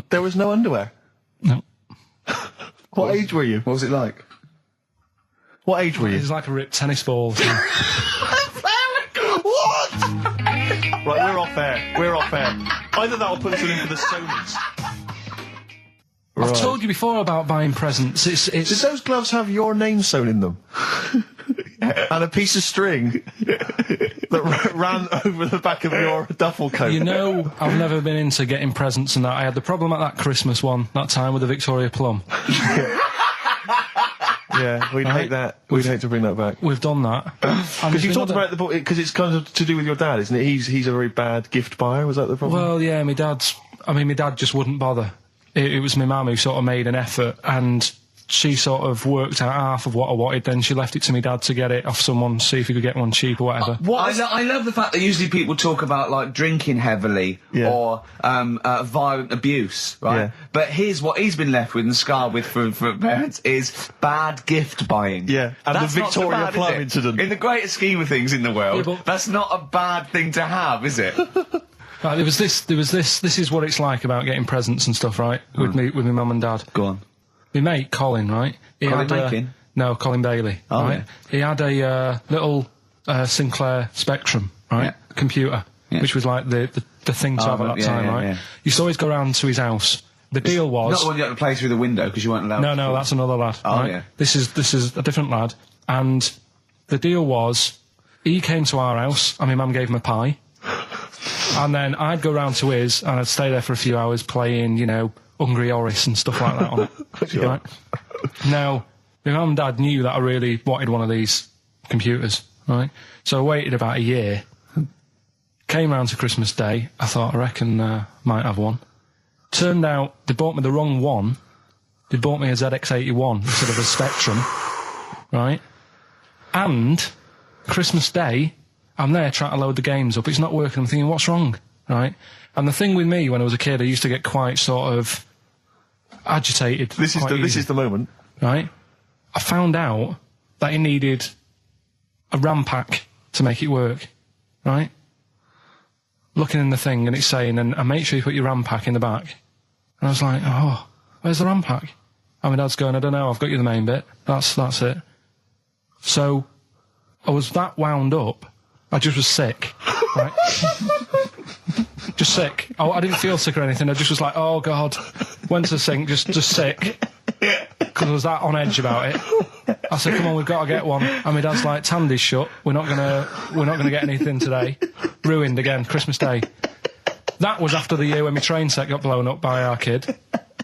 There was no underwear. No. What age were you? What was it like? What age were It you? was like a ripped tennis ball. What? Right, we're off air. Either that or put us in for the Sonys. I've told you before about buying presents. Did those gloves have your name sewn in them? And a piece of string that ran over the back of your duffel coat? You know, I've never been into getting presents and that. I had the problem at that Christmas one, that time with the Victoria Plum. Yeah, we'd hate that. We'd hate to bring that back. We've done that. Because you talked about it because it's kind of to do with your dad, isn't it? He's a very bad gift buyer. Was that the problem? Well, yeah, my dad just wouldn't bother. It was my mum who sort of made an effort, and she sort of worked out half of what I wanted, then she left it to me dad to get it off someone, see if he could get one cheap or whatever. I love the fact that usually people talk about, like, drinking heavily or violent abuse, right? Yeah. But here's what he's been left with and scarred with from parents is bad gift buying. Yeah, and that's the Victoria Plum incident. In the greater scheme of things in the world, that's not a bad thing to have, is it? Right, there was this, this is what it's like about getting presents and stuff, right? With my mum and dad. Go on. My mate, Colin, right? No, Colin Bailey. Oh, right? Yeah. He had a little Sinclair Spectrum, right? Computer, which was like the thing to have at that time, right? Yeah. You used to always go round to his house. The deal was... Not the one you had to play through the window because you weren't allowed to. No, that's another lad. Oh, right? yeah. This is a different lad. And the deal was, he came to our house, and my mum gave him a pie. And then I'd go round to his, and I'd stay there for a few hours playing, you know, Hungry Horace and stuff like that on it. Right? Now, my mum and dad knew that I really wanted one of these computers, right? So I waited about a year. Came round to Christmas Day. I thought, I reckon might have one. Turned out they bought me the wrong one. They bought me a ZX81 instead of a Spectrum, right? And Christmas Day, I'm there trying to load the games up. It's not working. I'm thinking, what's wrong, right? And the thing with me, when I was a kid, I used to get quite sort of agitated. This is the moment, right? I found out that it needed a RAM pack to make it work, right? Looking in the thing, and it's saying, and make sure you put your RAM pack in the back. And I was like, oh, where's the RAM pack? And my dad's going, I don't know, I've got you the main bit. That's it. So I was that wound up. I just was sick, right? Just sick. I didn't feel sick or anything. I just was like, oh God. Went to the sink, just sick. Because I was that on edge about it. I said, come on, we've got to get one. And my dad's like, Tandy's shut. We're not gonna get anything today. Ruined again, Christmas Day. That was after the year when my train set got blown up by our kid.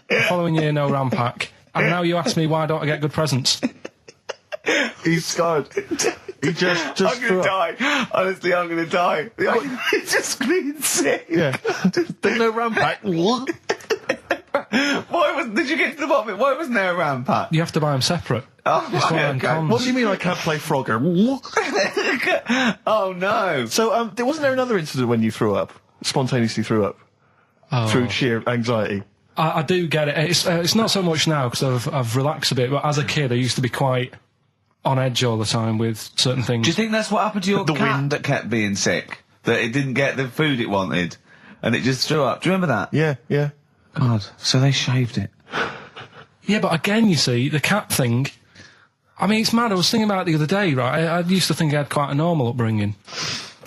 The following year, no RAM pack. And now you ask me, why don't I get good presents? He's scarred. He just I'm gonna die. Honestly, I'm gonna die. He's just being sick. Yeah. There's no RAM pack. Did you get to the bottom of it? Why wasn't there a RAM pack? You have to buy them separate. Oh, okay. What do you mean I can't play Frogger? Oh no. So, wasn't there another incident when you threw up? Spontaneously threw up? Through sheer anxiety? I do get it. It's not so much now because I've relaxed a bit, but as a kid I used to be quite on edge all the time with certain things. Do you think that's what happened to your cat that kept being sick? That it didn't get the food it wanted and it just threw up? Do you remember that? Yeah. God, so they shaved it. Yeah, but again, you see, the cat thing, I mean, it's mad. I was thinking about it the other day, right? I used to think I had quite a normal upbringing.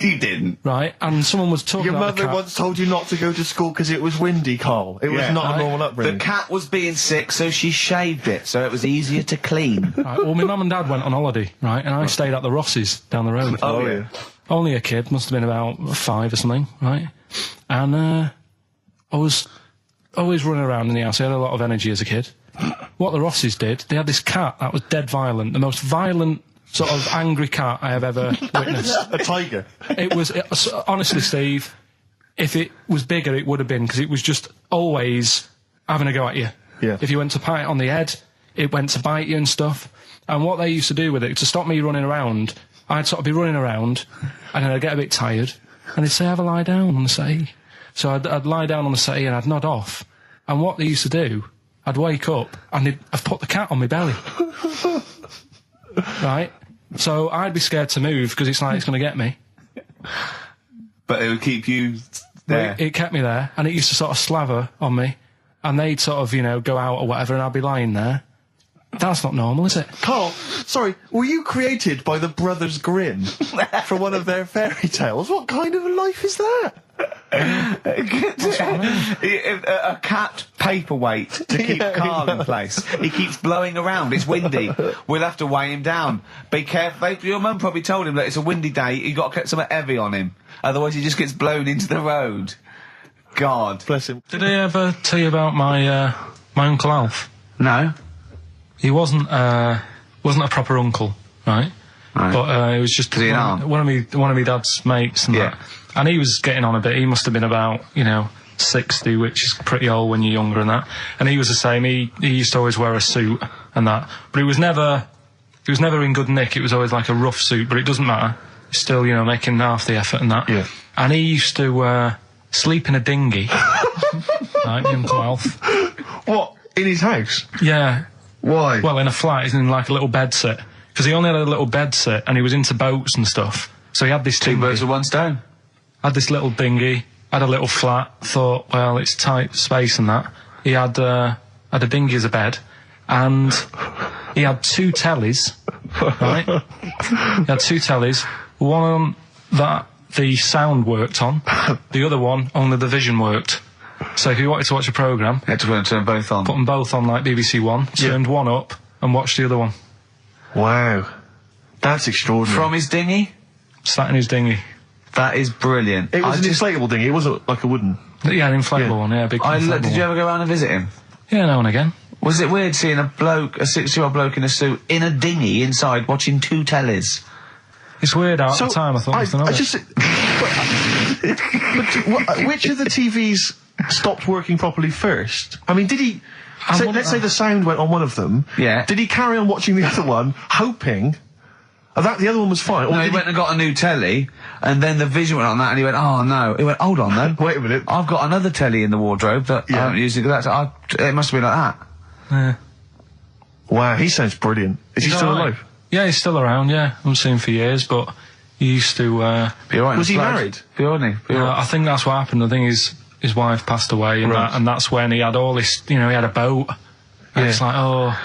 You didn't. Right, and someone was talking Your about mother once told you not to go to school because it was windy, Carl. It was not a normal upbringing. The cat was being sick, so she shaved it, so it was easier to clean. Right, well, my mum and dad went on holiday, right, and I stayed at the Ross's down the road. Oh, yeah. Only a kid, must have been about 5 or something, right? And I was always running around in the house. I had a lot of energy as a kid. What the Ross's did, they had this cat that was dead violent, the most violent sort of angry cat I have ever witnessed. A tiger. It was honestly, Steve, if it was bigger, it would have been, because it was just always having a go at you. Yeah. If you went to pat it on the head, it went to bite you and stuff. And what they used to do with it, to stop me running around, I'd sort of be running around, and then I'd get a bit tired, and they'd say, have a lie down on the settee. So I'd lie down on the settee and I'd nod off. And what they used to do, I'd wake up, and I'd put the cat on my belly. Right? So I'd be scared to move, because it's like it's going to get me. But it would keep you there. It kept me there, and it used to sort of slaver on me, and they'd sort of, go out or whatever, and I'd be lying there. That's not normal, is it? Carl, sorry, were you created by the Brothers Grimm for one of their fairy tales? What kind of a life is that? A cat paperweight to keep Karl in place. He keeps blowing around. It's windy. We'll have to weigh him down. Be careful. Your mum probably told him that it's a windy day. You got to get something heavy on him, otherwise he just gets blown into the road. God bless him. Did I ever tell you about my Uncle Alf? No. He wasn't a proper uncle, right? But it was just one of my dad's mates and that. And he was getting on a bit. He must have been about 60, which is pretty old when you're younger and that. And he was the same. He used to always wear a suit and that, but it was never in good nick. It was always like a rough suit, but it doesn't matter. He's still making half the effort and that. Yeah. And he used to sleep in a dinghy. Right, Uncle Alf. What, in his house? Yeah. Why? Well, in a flat, he's in like a little bed sit. Because he only had a little bed sit, and he was into boats and stuff. So he had this Two birds with one stone. Had this little dinghy, had a little flat, thought, well, it's tight space and that. He had a dinghy as a bed, and he had 2 tellies, right? He had 2 tellies, one that the sound worked on, the other one only the vision worked. So if you wanted to watch a programme, you had to turn both on. Put them both on like BBC One, turned one up and watched the other one. Wow. That's extraordinary. From his dinghy? Sat in his dinghy. That is brilliant. It was an inflatable dinghy, it wasn't like a wooden... Yeah, an inflatable one, big inflatable Did you ever go around and visit him? Yeah, now and again. Was it weird seeing a 60-year-old bloke in a suit in a dinghy inside watching 2 tellies? It's weird at the time, I thought. Which of the TVs stopped working properly first? I mean, did he... let's say the sound went on one of them. Yeah. Did he carry on watching the other one, hoping that the other one was fine? No, he went and got a new telly, and then the vision went on that, and he went, oh no. He went, hold on though. Wait a minute. I've got another telly in the wardrobe that I haven't used. It must have been like that. Yeah. Wow, he sounds brilliant. Is he still alive? Yeah, he's still around, yeah. I haven't seen him for years, but he used to... was he married? I think that's what happened. I think his wife passed away, and that's when he had all this... he had a boat, and it's like, oh,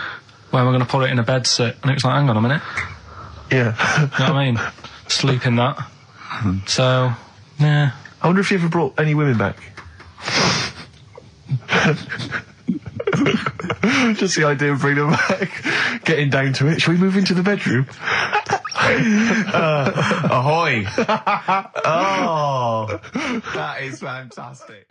where am I going to put it in a bed sit? And it was like, hang on a minute. Yeah. You know what I mean? Sleep in that. So, yeah. I wonder if you ever brought any women back. Just the idea of bringing them back, getting down to it. Shall we move into the bedroom? Ahoy! Oh, that is fantastic.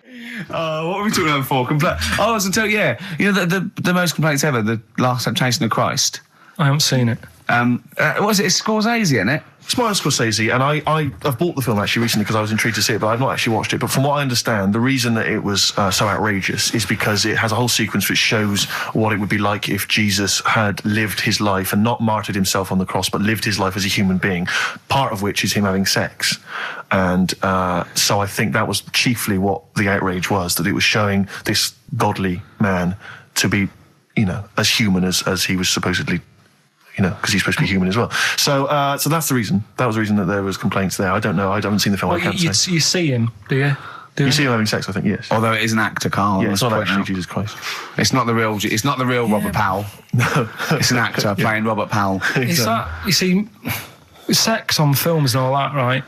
What were we talking about before? I was until the most complaints ever. The Last Temptation of Christ. I haven't seen it. Was it Scorsese, isn't it? It's Martin Scorsese, and I've bought the film actually recently because I was intrigued to see it, but I've not actually watched it. But from what I understand, the reason that it was so outrageous is because it has a whole sequence which shows what it would be like if Jesus had lived his life and not martyred himself on the cross, but lived his life as a human being, part of which is him having sex. And so I think that was chiefly what the outrage was, that it was showing this godly man to be, as human as he was supposedly, because he's supposed to be human as well. So that's the reason. That was the reason that there was complaints there. I don't know. I haven't seen the film. Well, I can't say. You see him, do you? You see him having sex, I think, yes. Although it is an actor, Karl. Yeah, it's not actually Jesus Christ. It's not the real Robert Powell. No. It's an actor playing Robert Powell. Is that, you see, sex on films and all that, right?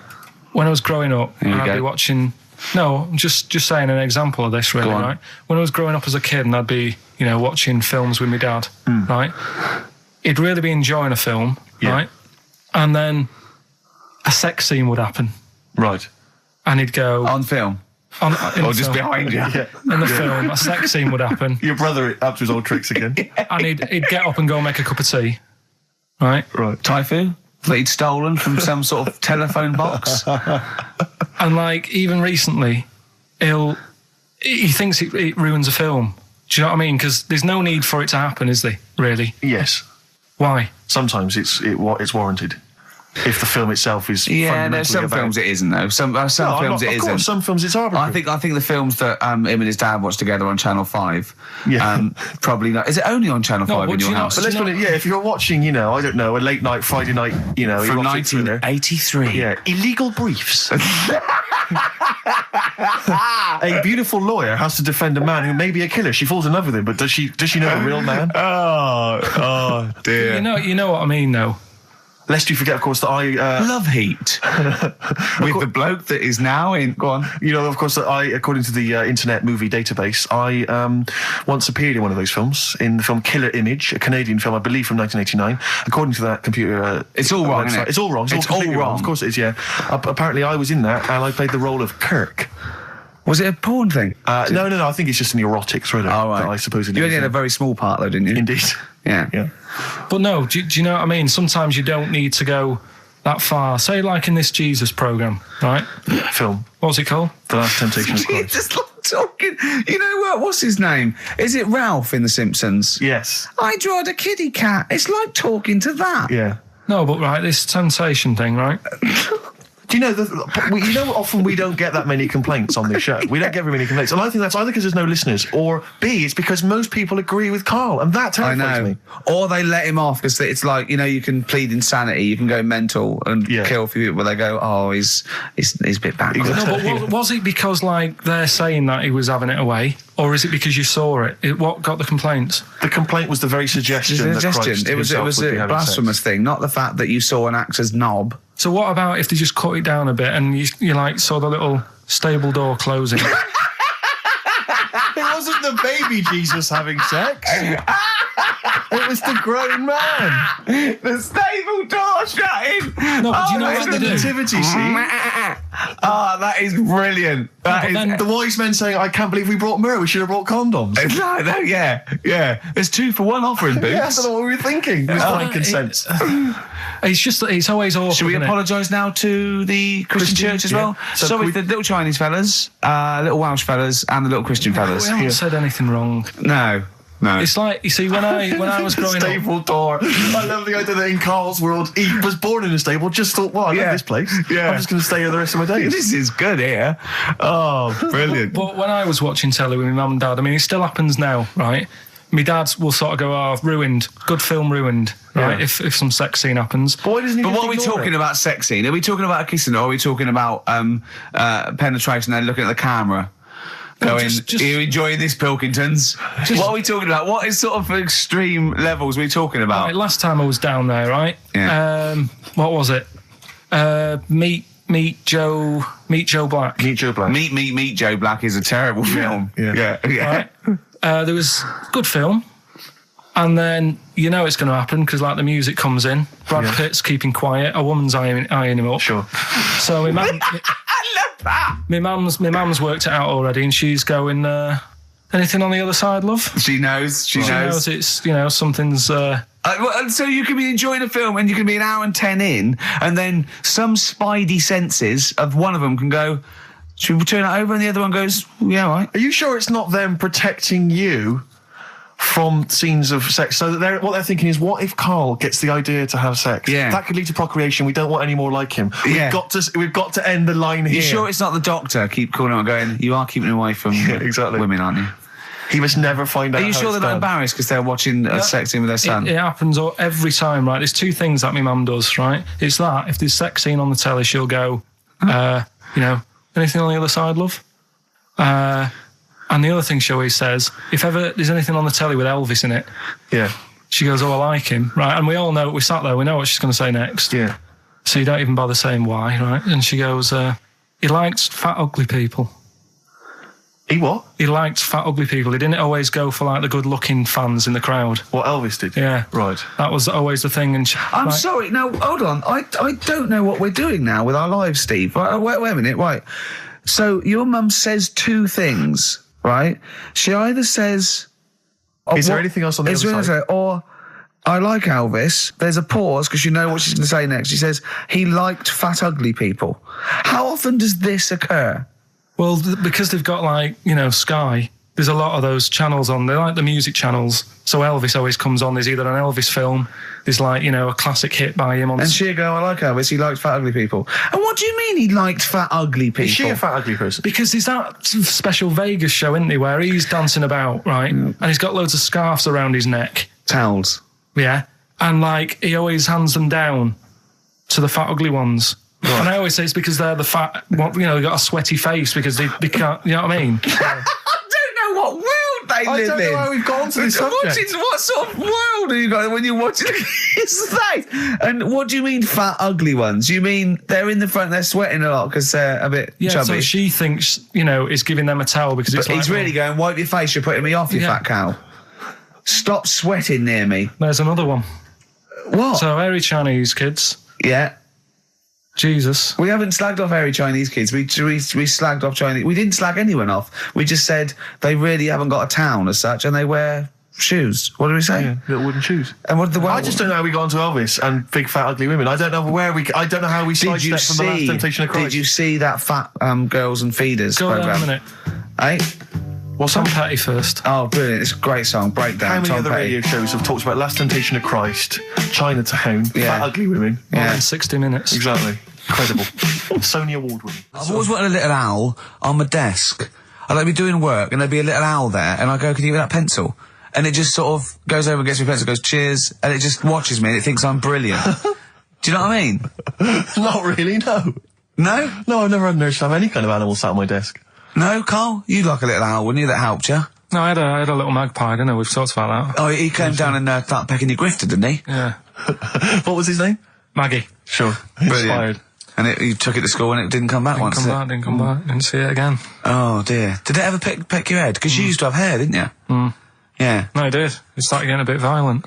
When I was growing up, I'd be watching... No, I'm just saying an example of this, really, right? When I was growing up as a kid and I'd be, watching films with my dad, right? He'd really be enjoying a film, right? And then a sex scene would happen. Right. And he'd go... On film? Or just behind you? Yeah. In the film, a sex scene would happen. Your brother up to his old tricks again. And he'd get up and go make a cup of tea, right? Right. Typhoon? That he'd stolen from some sort of telephone box? And, like, even recently, he thinks it ruins a film. Do you know what I mean? Because there's no need for it to happen, is there, really? Yes. Why? Sometimes it's warranted. If the film itself is there's some films it isn't though. Some films it isn't. Some films it's arbitrary. I think the films that him and his dad watched together on Channel 5. Probably not. Is it only on Channel 5 in your house? But let's put it. Yeah, if you're watching, I don't know, a late night Friday night, from 1983. Yeah, Illegal Briefs. A beautiful lawyer has to defend a man who may be a killer. She falls in love with him, but does she know the real man? Oh dear. You know what I mean, though. Lest you forget, of course, that I... Love Heat. With the bloke that is now in... Go on. Of course, that I, according to the Internet Movie Database, I once appeared in one of those films, in the film Killer Image, a Canadian film, I believe, from 1989. According to that computer... it's all wrong, isn't it? It's all wrong. It's all wrong. Of course it is, yeah. Apparently, I was in that, and I played the role of Kirk. Was it a porn thing? No. I think it's just an erotic thriller. Oh, right. That I suppose you only had a very small part, though, didn't you? Indeed. Yeah. But no, do you know what I mean? Sometimes you don't need to go that far. Say, like in this Jesus programme, right? Film. What's it called? The Last Temptation of Christ. Just like talking... what's his name? Is it Ralph in The Simpsons? Yes. I drawed a kitty cat. It's like talking to that. Yeah. No, but right, this temptation thing, right? Do you know, often we don't get that many complaints on this show. We don't get very many complaints. And I think that's either because there's no listeners, or B, it's because most people agree with Karl, and that terrifies me. Or they let him off, because it's like, you can plead insanity, you can go mental and kill a few people, but they go, oh, he's a bit bad. Exactly. No, but was it because, like, they're saying that he was having it away, or is it because you saw it? What got the complaints? The complaint was the very suggestion that Christ it was a blasphemous thing, not the fact that you saw an actor's knob. So what about if they just cut it down a bit and you like saw the little stable door closing? It wasn't the baby Jesus having sex. It was the grown man. The stable door shutting. No, but you know what the they do? nativity scene. That is brilliant. The wise men saying, I can't believe we brought myrrh, we should have brought condoms. Yeah. There's 2 for 1 offering, Boots. Yeah, I don't know what we were thinking. It was frankincense. It's just that it's always awkward. Should we apologise now to the Christian church as well? So Sorry, the little Chinese fellas, little Welsh fellas, and the little Christian fellas. We haven't said anything wrong. No. It's like, you see, when I was growing up... Stable door. I love the idea that in Karl's world, he was born in a stable, just thought, I love this place. Yeah. I'm just going to stay here the rest of my days. This is good here. Oh, brilliant. But when I was watching telly with my mum and dad, I mean, it still happens now, right? My dad will sort of go, ruined. Good film ruined, right? If some sex scene happens. But why doesn't he what are we talking about sex scene? Are we talking about a kissing, or are we talking about penetration and looking at the camera? Going, are you enjoying this, Pilkingtons? What are we talking about? What is sort of extreme levels are we talking about? Right, last time I was down there, right? Yeah. What was it? Meet Joe Black. Meet Joe Black. Meet Joe Black is a terrible film. Yeah. Right? There was good film, and then it's going to happen because like the music comes in. Brad Pitt's keeping quiet. A woman's eyeing him up. Sure. So my mum, my mum's worked it out already, and she's going. Anything on the other side, love? She knows. She knows it's something's. So you can be enjoying a film, and you can be an hour and 10 in, and then some spidey senses of one of them can go, should we turn it over? And the other one goes, yeah, all right. Are you sure it's not them protecting you from scenes of sex? So that what they're thinking is, what if Karl gets the idea to have sex? Yeah. That could lead to procreation. We don't want any more like him. We've got to end the line here. You sure it's not the doctor? Keep calling out, going, you are keeping away from exactly. women, aren't you? He must never find out. Are you sure they're not embarrassed because they're watching a sex scene with their son? It happens every time, right? There's two things that my mum does, right? It's that, if there's sex scene on the telly, she'll go, you know, anything on the other side, love? And the other thing she always says, if ever there's anything on the telly with Elvis in it, she goes, oh, I like him, right? And we all know, we sat there, we know what she's going to say next. Yeah. So you don't even bother saying why, right? And she goes, he likes fat, ugly people. He what? He liked fat, ugly people. He didn't always go for, like, the good-looking fans in the crowd. What Elvis did? Yeah. Right. That was always the thing. And I'm sorry, now, hold on. I don't know what we're doing now with our lives, Steve. Wait a minute, right. So your mum says two things, right? She either says... Is there anything else on the other side? Or, I like Elvis. There's a pause, because you know what she's going to say next. She says, he liked fat, ugly people. How often does this occur? Well, because they've got, like, you know, Sky, there's a lot of those channels on. They're like the music channels. So Elvis always comes on. There's either an Elvis film, there's, like, you know, a classic hit by him on... And she'll go, I like Elvis, he liked fat, ugly people. And what do you mean he liked fat, ugly people? Is she a fat, ugly person? Because there's that special Vegas show, isn't there, where he's dancing about, right? And he's got loads of scarves around his neck. Towels. Yeah. And, like, he always hands them down to the fat, ugly ones. Right. And I always say it's because they're the fat, you know, they've got a sweaty face because they can't, you know what I mean? I don't know what world they live in. I don't know how we've gone to this subject. What sort of world are you got when you're watching his face? And what do you mean fat, ugly ones? You mean they're in the front, they're sweating a lot because they're a bit chubby? So she thinks, you know, is giving them a towel because it's he's really going, wipe your face, you're putting me off, you fat cow. Stop sweating near me. There's another one. What? So, hairy Chinese kids. Yeah. Jesus. We haven't slagged off hairy Chinese kids. We slagged off Chinese... We didn't slag anyone off. We just said they really haven't got a town as such, and they wear shoes. What did we say? Yeah, little wooden shoes. And what did the I just don't know how we got onto Elvis and big fat ugly women. I don't know I don't know how we sidestepped from the Last Temptation of Christ. Did you see that Fat Girls and Feeders program? Go on a minute. Eh? What's Tom Petty first? Oh, brilliant. It's a great song. Breakdown. How many Tom other Petty. radio shows have talked about Last Temptation of Christ, Chinatown, fat ugly women? Yeah. In 60 minutes. Exactly. Incredible. Sony Award winning. I've always wanted a little owl on my desk. I'd like be doing work and there'd be a little owl there and I go, can you get that pencil? And it just sort of goes over and gets me a pencil, goes, cheers, and it just watches me and it thinks I'm brilliant. Do you know what I mean? Not really, no. No? No, I've never had urge to have any kind of animal sat on my desk. No, Carl? You'd like a little owl, wouldn't you? That helped you? No, I had a little magpie, didn't I? We've talked about that. Oh, he came down and started pecking your grifter, didn't he? Yeah. What was his name? Maggie. Sure. Brilliant. Inspired. And you took it to school and it didn't come back Didn't come back. Didn't see it again. Oh, dear. Did it ever peck your head? Because you used to have hair, didn't you? Mm. Yeah. No, it did. It started getting a bit violent.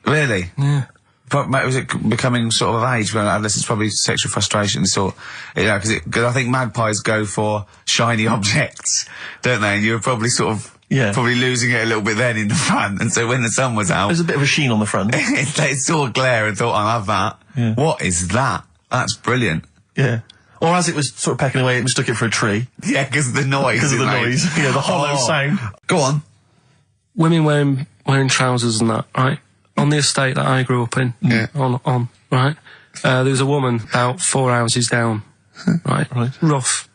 Really? Yeah. But was it becoming sort of age when adolescence, probably sexual frustration, sort, you know, because I think magpies go for shiny objects, don't they? And you were probably sort of probably losing it a little bit then in the front, and so when the sun was out, there's a bit of a sheen on the front. They saw a glare and thought, I'll have that. Yeah. What is that? That's brilliant. Yeah. Or as it was sort of pecking away, it mistook it for a tree. Yeah, because of the noise. Because of the noise. Yeah, the hollow sound. Go on. Women wearing trousers and that, right? On the estate that I grew up in, on, right? There was a woman about 4 houses down, right? Rough.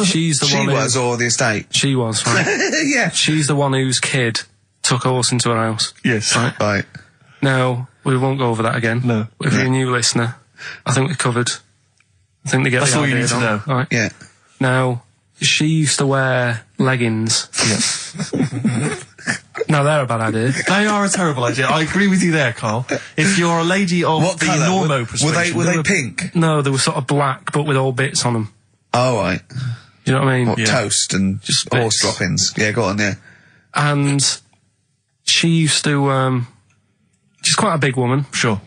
She's the one. She was, or the estate? She was, right? Yeah. She's the one whose kid took a horse into her house. Yes. Right. Now, we won't go over that again. No. If you're a new listener, I think we covered. I think they get That's the all you idea need to know. Right? Yeah. Now, she used to wear leggings. Yeah. No, they're a bad idea. They are a terrible idea. I agree with you there, Carl. If you're a lady of what the colour? normo persuasion... Were they pink? No, they were sort of black, but with all bits on them. Oh, right. Do you know what I mean? What, toast and just horse droppings? Yeah, go on, yeah. And she used to, she's quite a big woman. Sure.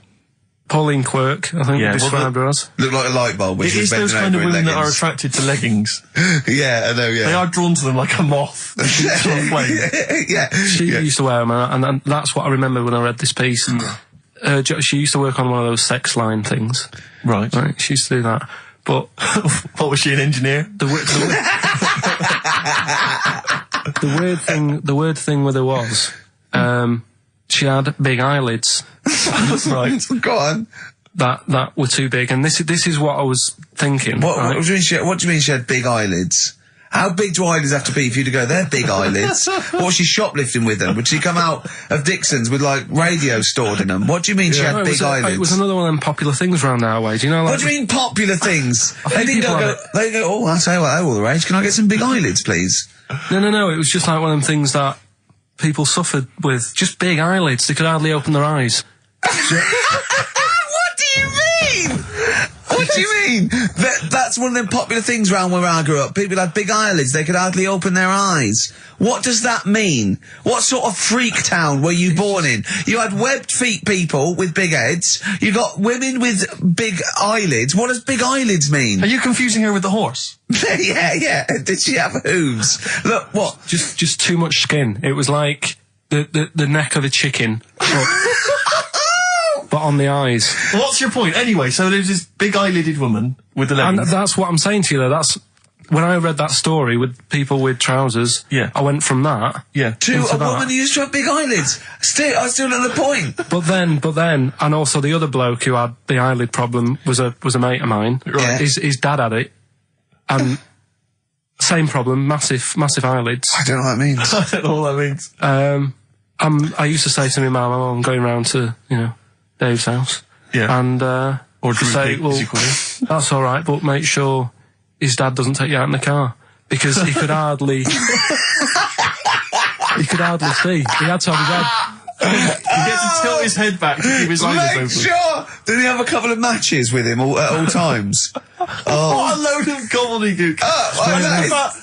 Pauline Quirk, I think you described her as. Look like a light bulb. It is those kind of women that are attracted to leggings. Yeah, I know, yeah. They are drawn to them like a moth. Yeah. She used to wear them, and that's what I remember when I read this piece. She used to work on one of those sex line things. Right. She used to do that. But what was she, an engineer? The weird thing with her was, she had big eyelids. Right. Go on. That were too big, and this is what I was thinking. What do you mean she had big eyelids? How big do eyelids have to be for you to go, they're big eyelids? Or was she shoplifting with them? Would she come out of Dixon's with, like, radio stored in them? What do you mean she had big eyelids? It was another one of them popular things around our way. Do you know, like... What do you mean popular things? They go, oh, I say, well, they're all the rage. Can I get some big eyelids, please? No. It was just like one of them things that people suffered with. Just big eyelids. They could hardly open their eyes. What do you mean? What do you mean? That's one of them popular things around where I grew up. People had big eyelids. They could hardly open their eyes. What does that mean? What sort of freak town were you born in? You had webbed feet people with big heads. You got women with big eyelids. What does big eyelids mean? Are you confusing her with the horse? Yeah. Did she have hooves? Look, what? Just too much skin. It was like the neck of a chicken. But on the eyes. Well, what's your point? Anyway, so there's this big eyelided woman with the leggings. And that's what I'm saying to you, though. That's when I read that story with people with trousers. Yeah. I went from that. Yeah. To a woman who used to have big eyelids. I still at the point. But then, and also the other bloke who had the eyelid problem was a mate of mine. Right. Yeah. His dad had it, and same problem, massive eyelids. I don't know what that means. I don't know what that means. I used to say to my mum, I'm going round to Dave's house. Yeah. And, or say, well, that's alright, but make sure his dad doesn't take you out in the car. Because he could hardly... he could hardly see. He had to have his head... He gets to tilt his head back to keep his eyes open. Make sure! Did he have a couple of matches with him at all times? What a load of gobbledygook.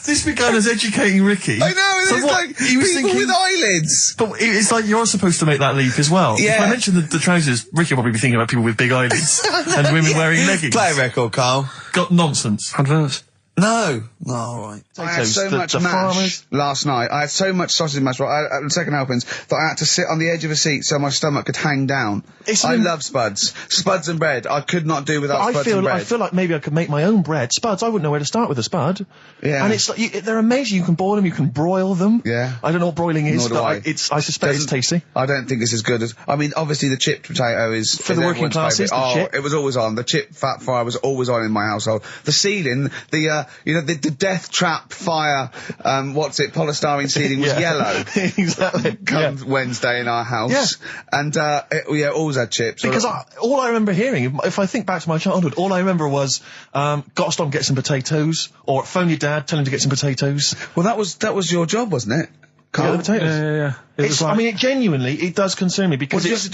This began as educating Ricky. I know, it's like he was people with eyelids. But it's like you're supposed to make that leap as well. Yeah. If I mentioned the trousers, Ricky will probably be thinking about people with big eyelids and women wearing leggings. Play a record, Carl. Got nonsense. Adverts. No. All right. I had so much mash last night. I had so much sausage mash at the second helpings that I had to sit on the edge of a seat so my stomach could hang down. I love spuds. Spuds and bread. I could not do without spuds and bread. I feel like maybe I could make my own bread. Spuds, I wouldn't know where to start with a spud. Yeah. And it's like, they're amazing. You can boil them, you can broil them. Yeah. I don't know what broiling is, but I suspect it's tasty. I don't think it's as good as... I mean, obviously the chipped potato is... For the working classes, the chip. It was always on. The chip fat fry was always on in my household. The ceiling, the death trap fire, polystyrene ceiling was yellow. Exactly. Come Wednesday in our house. Yeah. And, always had chips. Because all I remember hearing, if I think back to my childhood, all I remember was, gotta stop and get some potatoes, or phone your dad, tell him to get some potatoes. Well, that was your job, wasn't it? Yeah, potatoes. Yeah. I mean, it does concern me because... What did you have to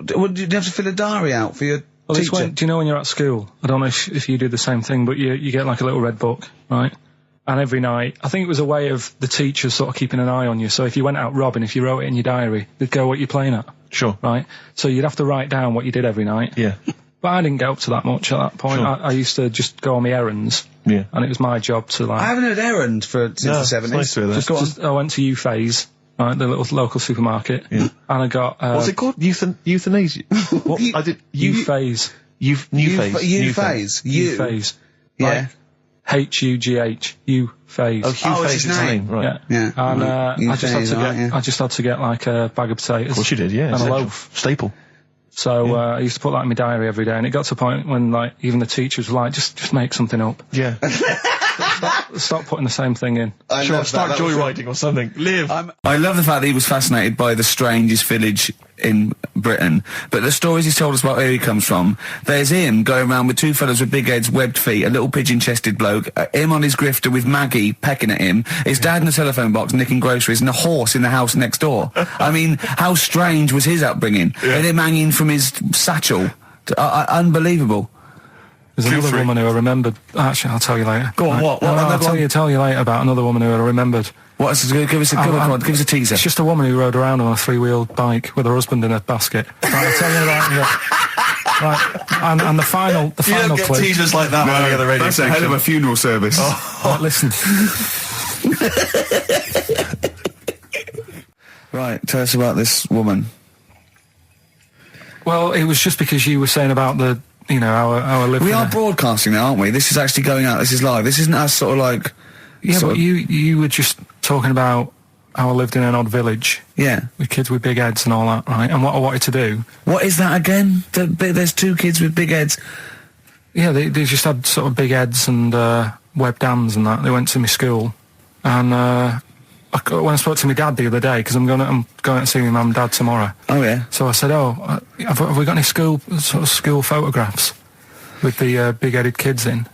do? Did you have to fill a diary out for your teacher? Do you know when you're at school? I don't know if you do the same thing, but you get like a little red book, right? And every night, I think it was a way of the teachers sort of keeping an eye on you. So if you went out robbing, if you wrote it in your diary, they'd go what you're playing at. Sure. Right? So you'd have to write down what you did every night. Yeah. But I didn't get up to that much at that point. Sure. I used to just go on my errands. Yeah. And it was my job to like... I haven't heard errand since the 70s. Nice to hear that. I went to U-Phase, right, the little local supermarket. Yeah. And I got... what's it called? Euthanasia? What? I did... U-Phase. U-Phase. U-Phase. Yeah. H-U-G-H. U-Phase. Oh, Hugh Phase is the name, right. Yeah. And I just had to get like a bag of potatoes. Of course you did, yeah. And a loaf. Staple. So I used to put that in my diary every day, and it got to a point when like even the teachers were like, just make something up. Yeah. Stop putting the same thing in. Sure, start joyriding or something. Live. I love the fact that he was fascinated by the strangest village in Britain, but the stories he's told us about where he comes from, there's him going around with two fellas with big heads, webbed feet, a little pigeon-chested bloke, him on his grifter with Maggie pecking at him, his dad in the telephone box nicking groceries, and a horse in the house next door. I mean, how strange was his upbringing? Yeah. And him hanging from his satchel. Unbelievable. There's another woman who I remembered. Actually, I'll tell you later. Go on, right. what? I'll tell you later about another woman who I remembered. What? Give us a teaser. It's just a woman who rode around on a three-wheeled bike with her husband in a basket. Right, I'll tell you that. Right, and the final clip. You don't get teasers like that on any other radio station. That's a hell of a funeral service. Right, listen. Right, tell us about this woman. Well, it was just because you were saying about the, our living. We are broadcasting now, aren't we? This is actually going out. This is live. This isn't us sort of like... Yeah, but you were just talking about how I lived in an odd village. Yeah. With kids with big heads and all that, right? And what I wanted to do... What is that again? There's two kids with big heads. Yeah, they just had sort of big heads and webdams and that. They went to my school, and when I spoke to my dad the other day, because I'm going to see my mum and dad tomorrow. Oh yeah. So I said, have we got any school photographs with the big-headed kids in?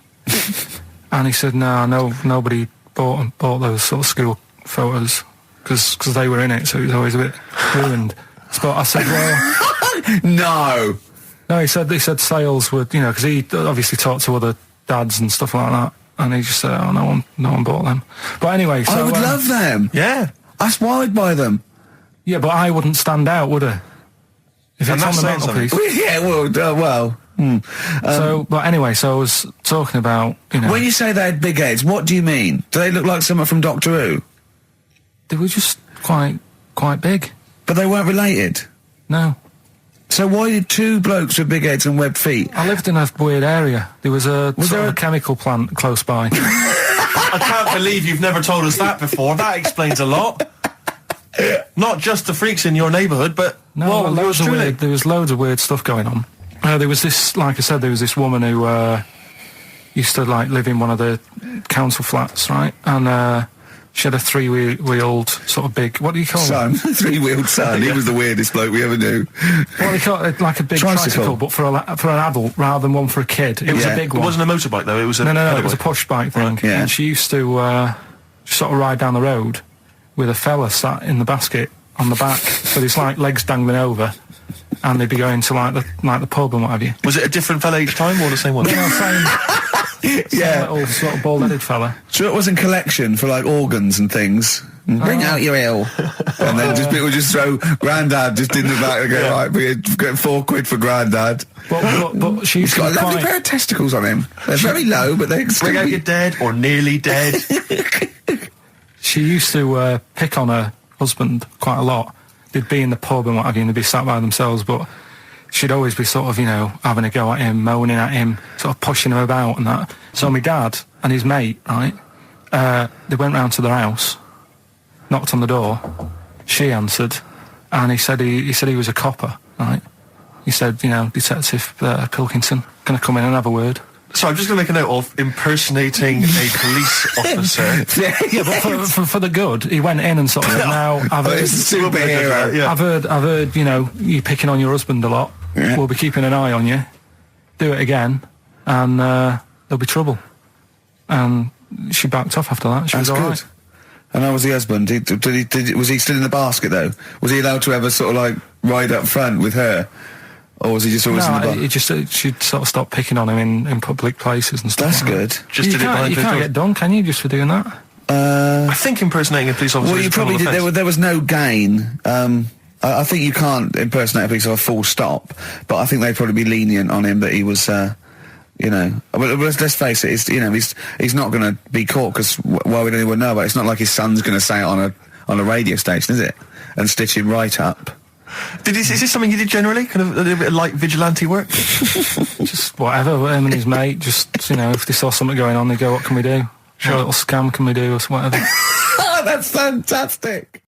And he said, no, nobody bought those sort of school photos because they were in it, so it was always a bit ruined. So I said, well, no. He said sales would, because he obviously talked to other dads and stuff like that, and he just said, oh, no one bought them. But anyway, so I would love them. Yeah. That's why I'd buy them. Yeah, but I wouldn't stand out, would I? If it's on the mantelpiece. Yeah, well. So, but anyway, so I was talking about, When you say they had big heads, what do you mean? Do they look like someone from Doctor Who? They were just quite big. But they weren't related? No. So why did two blokes with big heads and webbed feet? I lived in a weird area. There was a chemical plant close by. I can't believe you've never told us that before. That explains a lot. Not just the freaks in your neighbourhood, but there was loads of weird stuff going on. There was this, like I said, there was this woman who used to live in one of the council flats, right? And she had a three-wheeled sort of big, what do you call it? Three-wheeled son. He was the weirdest bloke we ever knew. What do you call it? Like a big tricycle, but for an adult rather than one for a kid. It was a big one. It wasn't a motorbike though. It was no. It was a push bike thing. Right. Yeah. And she used to sort of ride down the road with a fella sat in the basket on the back, with his legs dangling over, and they'd be going to the pub and what have you. Was it a different fella each time, or the same one? No, same little sort of bald-headed fella. So it was in collection for organs and things. Bring out your ill. And then people just throw Grandad just in the back and go, right, we get £4 for Grandad. But she's got a lovely pair of testicles on him. They're very low, but they bring out your dead or nearly dead. She used to pick on her husband quite a lot. They'd be in the pub and what have you, and they'd be sat by themselves, but she'd always be sort of, having a go at him, moaning at him, sort of pushing him about and that. So my dad and his mate, right, they went round to their house, knocked on the door, she answered, and he said he was a copper, right? He said, Detective Pilkington, gonna come in and have a word. So I'm just going to make a note of impersonating a police officer. Yeah, but for the good, he went in and sort of said, now, I've heard... It's a superhero. Yeah. I've heard, you picking on your husband a lot. Yeah. We'll be keeping an eye on you. Do it again, and there'll be trouble. And she backed off after that. She was all right. And how was the husband? Was he still in the basket, though? Was he allowed to ever sort of, ride up front with her? Or was he just always in the bar? She'd sort of stop picking on him in public places and stuff. That's good. You can't get done, can you, just for doing that? I think impersonating a police officer well, you probably did. There was no gain. I think you can't impersonate a police officer full stop, but I think they'd probably be lenient on him that he was, But let's face it, he's not going to be caught, because why would anyone know about it? It's not like his son's going to say it on a radio station, is it? And stitch him right up. Is this something you did generally? Kind of a little bit of light vigilante work? Just whatever, him and his mate, just, if they saw something going on, they go, what can we do? Sure. What little scam can we do, or whatever. That's fantastic.